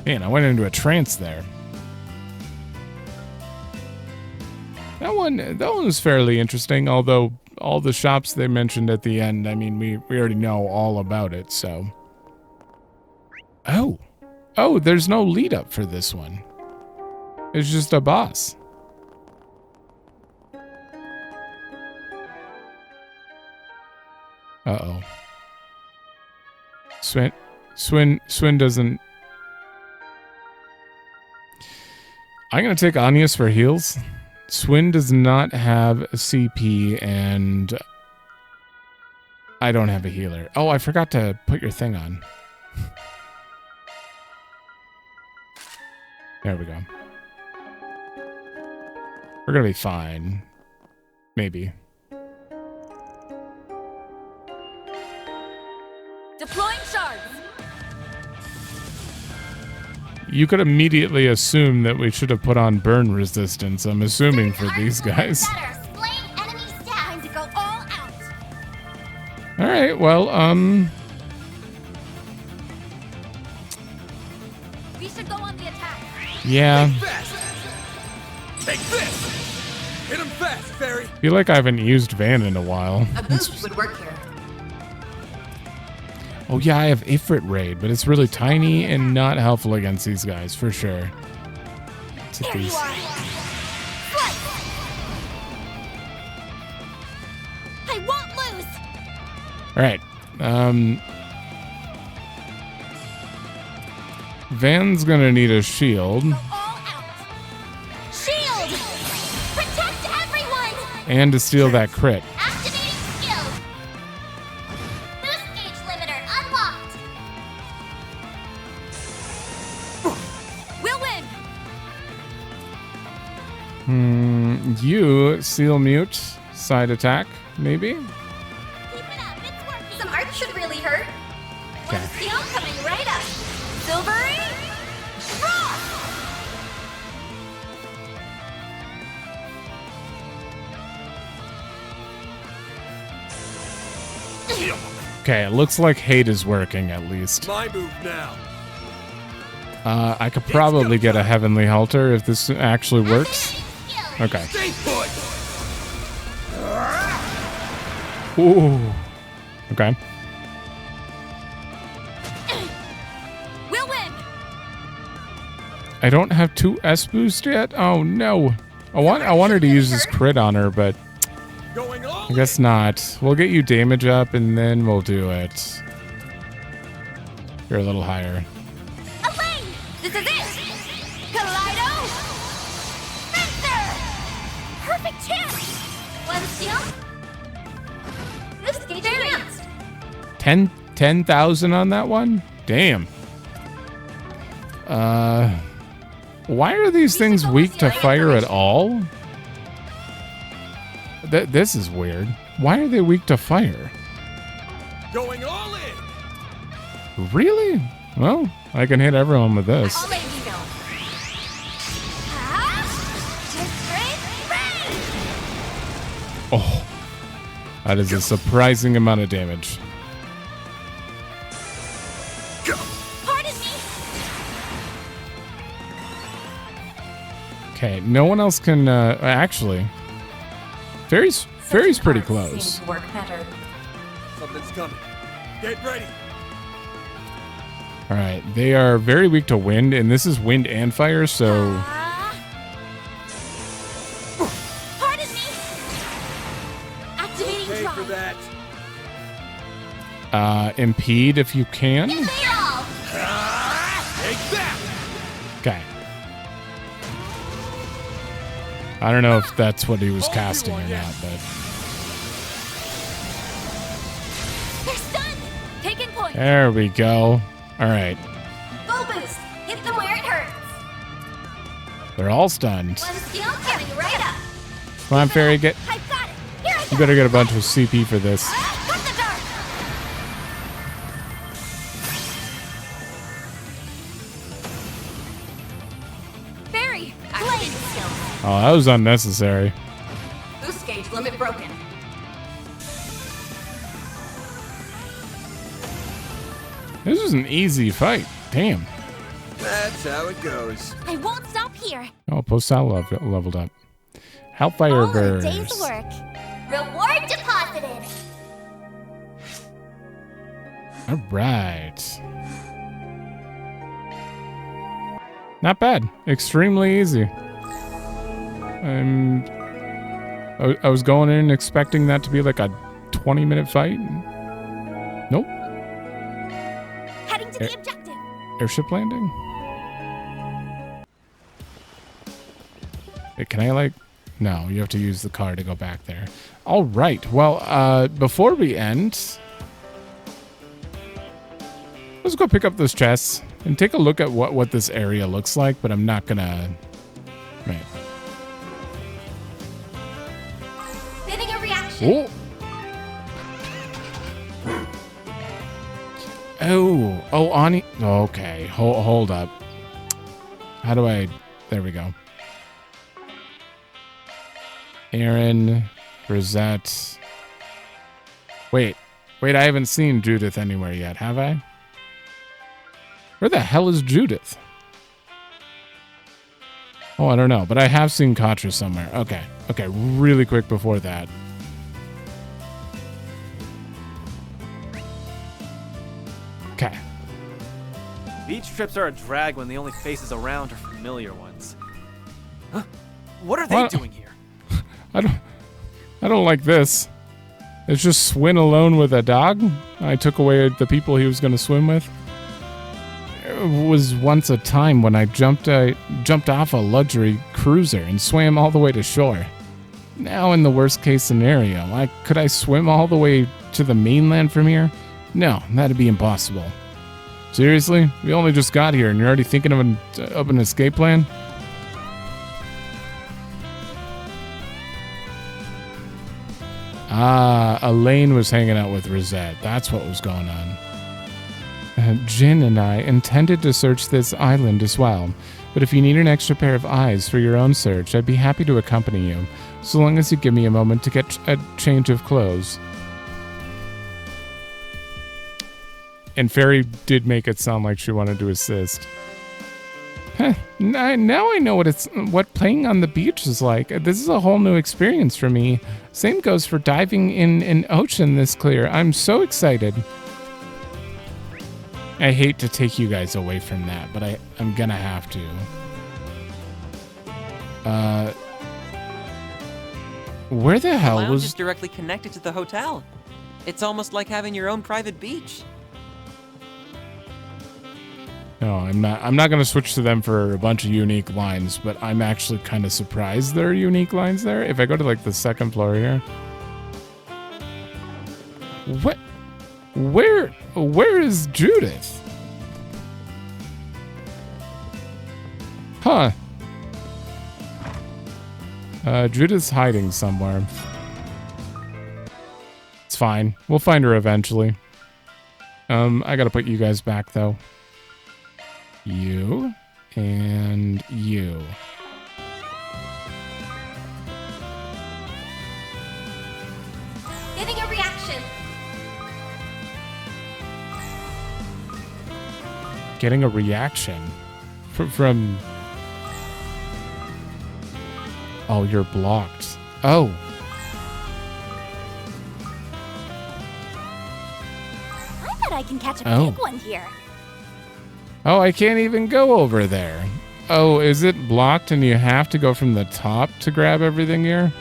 Speaker 1: Man, I went into a trance there. That one was fairly interesting, although all the shops they mentioned at the end, I mean, we already know all about it, so. Oh, there's no lead up for this one. It's just a boss. Uh-oh. Swin doesn't... I'm going to take Anius for heals. Swin does not have a CP, and I don't have a healer. Oh, I forgot to put your thing on. There we go. We're going to be fine. Maybe.
Speaker 2: Deploying shards.
Speaker 1: You could immediately assume that we should have put on burn resistance, I'm assuming, for these guys.
Speaker 2: Time to go all out.
Speaker 1: Alright, well,
Speaker 2: We should go on the attack.
Speaker 1: yeah.
Speaker 10: Take this! Hit him fast, Fairy!
Speaker 1: I feel like I haven't used Van in a while.
Speaker 7: A boost would work here.
Speaker 1: Oh yeah, I have Ifrit Raid, but it's really tiny and not helpful against these guys, for sure. Let's hit these.
Speaker 2: I won't lose.
Speaker 1: Alright, Van's gonna need a shield.
Speaker 2: Shield! Protect everyone!
Speaker 1: And to steal that crit.
Speaker 2: Activating skill. Boost gauge limiter unlocked. We'll win.
Speaker 1: You seal mute, side attack, maybe?
Speaker 2: Keep it up, it's working. Some art should really hurt.
Speaker 1: Okay.
Speaker 2: Steel coming right up. Silvery. Frost!
Speaker 1: Okay, it looks like hate is working at least.
Speaker 10: My move now.
Speaker 1: I could probably get a Heavenly Halter if this actually works. Okay.
Speaker 10: Stay put!
Speaker 1: Ooh. Okay.
Speaker 2: We'll win.
Speaker 1: I don't have 2 S boost yet? Oh no. I wanted to use this crit on her, but I guess not. We'll get you damage up and then we'll do it. You're a little higher.
Speaker 2: Elaine, this is it. Kaleido. Spencer. Perfect chance. One steal. This gauge enhanced.
Speaker 1: 10,000 on that one? Damn. Why are these things weak to fire at all? This is weird. Why are they weak to fire?
Speaker 10: Going all in!
Speaker 1: Really? Well, I can hit everyone with this.
Speaker 2: I'll let you know.
Speaker 1: Oh, that is a surprising amount of damage.
Speaker 2: Pardon me.
Speaker 1: Okay, no one else can, actually. Fairy's pretty close.
Speaker 7: Work better.
Speaker 10: Something's coming. Get ready.
Speaker 1: All right, they are very weak to wind, and this is wind and fire, so...
Speaker 2: Pardon me. Activating
Speaker 10: Pay for
Speaker 2: drive.
Speaker 10: that.
Speaker 1: Impede if you can.
Speaker 10: Take that!
Speaker 1: Okay. I don't know if that's what he was casting or not, but...
Speaker 2: They're stunned. Taking point.
Speaker 1: There we go. All right.
Speaker 2: Full boost. Hit them where it hurts.
Speaker 1: They're all stunned.
Speaker 2: One steal coming right up.
Speaker 1: Come on, Fairy, get...
Speaker 2: I've got it. Here I
Speaker 1: You better get a bunch of CP for this.
Speaker 2: Cut the dark. Barry, activating skill.
Speaker 1: Oh, that was unnecessary.
Speaker 7: Boost gauge limit broken.
Speaker 1: This was an easy fight. Damn.
Speaker 3: That's how it goes.
Speaker 2: I won't stop here.
Speaker 1: Oh, Postal leveled up. Hellfire
Speaker 2: All a
Speaker 1: Burst.
Speaker 2: day's work. Reward deposited.
Speaker 1: All right. Not bad. Extremely easy. I was going in expecting that to be like a 20-minute fight. Nope.
Speaker 2: Heading to the objective.
Speaker 1: Airship landing? Wait, can I like... No, you have to use the car to go back there. All right. Well, before we end, let's go pick up those chests and take a look at what this area looks like, but I'm not gonna... Right.
Speaker 2: Fitting a reaction.
Speaker 1: Oh, Ani. Okay, hold up. How do I... There we go. Aaron, Rosette. Wait, I haven't seen Judith anywhere yet, have I? Where the hell is Judith? Oh, I don't know, but I have seen Katra somewhere. Okay, really quick before that. Okay.
Speaker 4: Beach trips are a drag when the only faces around are familiar ones. Huh? What are they doing here?
Speaker 1: I don't like this. It's just Swin alone with a dog. I took away the people he was going to swim with. It was once a time when I jumped off a luxury cruiser and swam all the way to shore. Now in the worst case scenario, could I swim all the way to the mainland from here? No, that'd be impossible. Seriously? We only just got here and you're already thinking of an escape plan? Ah, Elaine was hanging out with Rosette. That's what was going on. Jin and I intended to search this island as well, but if you need an extra pair of eyes for your own search, I'd be happy to accompany you, so long as you give me a moment to get a change of clothes. And Fairy did make it sound like she wanted to assist. Now I know what playing on the beach is like. This is a whole new experience for me. Same goes for diving in an ocean this clear. I'm so excited. I hate to take you guys away from that, but I'm gonna have to. Where the hell
Speaker 5: Lounge
Speaker 1: was...
Speaker 5: is directly connected to the hotel. It's almost like having your own private beach.
Speaker 1: No, I'm not going to switch to them for a bunch of unique lines, but I'm actually kind of surprised there are unique lines there. If I go to like the second floor here. What? Where is Judith? Huh. Judith's hiding somewhere. It's fine. We'll find her eventually. I got to put you guys back though. You and you.
Speaker 2: Getting a reaction.
Speaker 1: Getting a reaction from... Oh, you're blocked. Oh.
Speaker 2: I bet I can catch a big one here.
Speaker 1: Oh, I can't even go over there. Oh, is it blocked and you have to go from the top to grab everything here?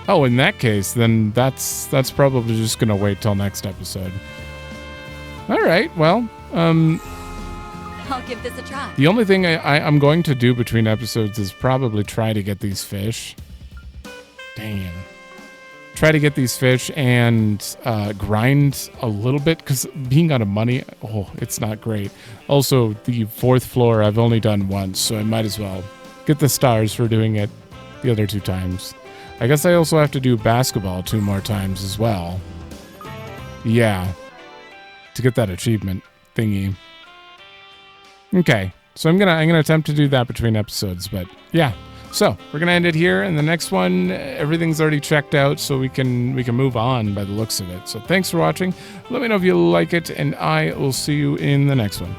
Speaker 1: Oh, in that case, then that's probably just gonna wait till next episode. All right, well,
Speaker 2: I'll give this a try.
Speaker 1: the only thing I'm going to do between episodes is probably try to get these fish. Damn. Try to get these fish and grind a little bit, because being out of money, it's not great. Also, the fourth floor I've only done once, so I might as well get the stars for doing it the other 2 times. I guess I also have to do basketball 2 more times as well. Yeah, to get that achievement thingy. Okay, so I'm gonna attempt to do that between episodes, but yeah. So we're gonna end it here, and the next one, everything's already checked out, so we can move on by the looks of it. So thanks for watching. Let me know if you like it, and I will see you in the next one.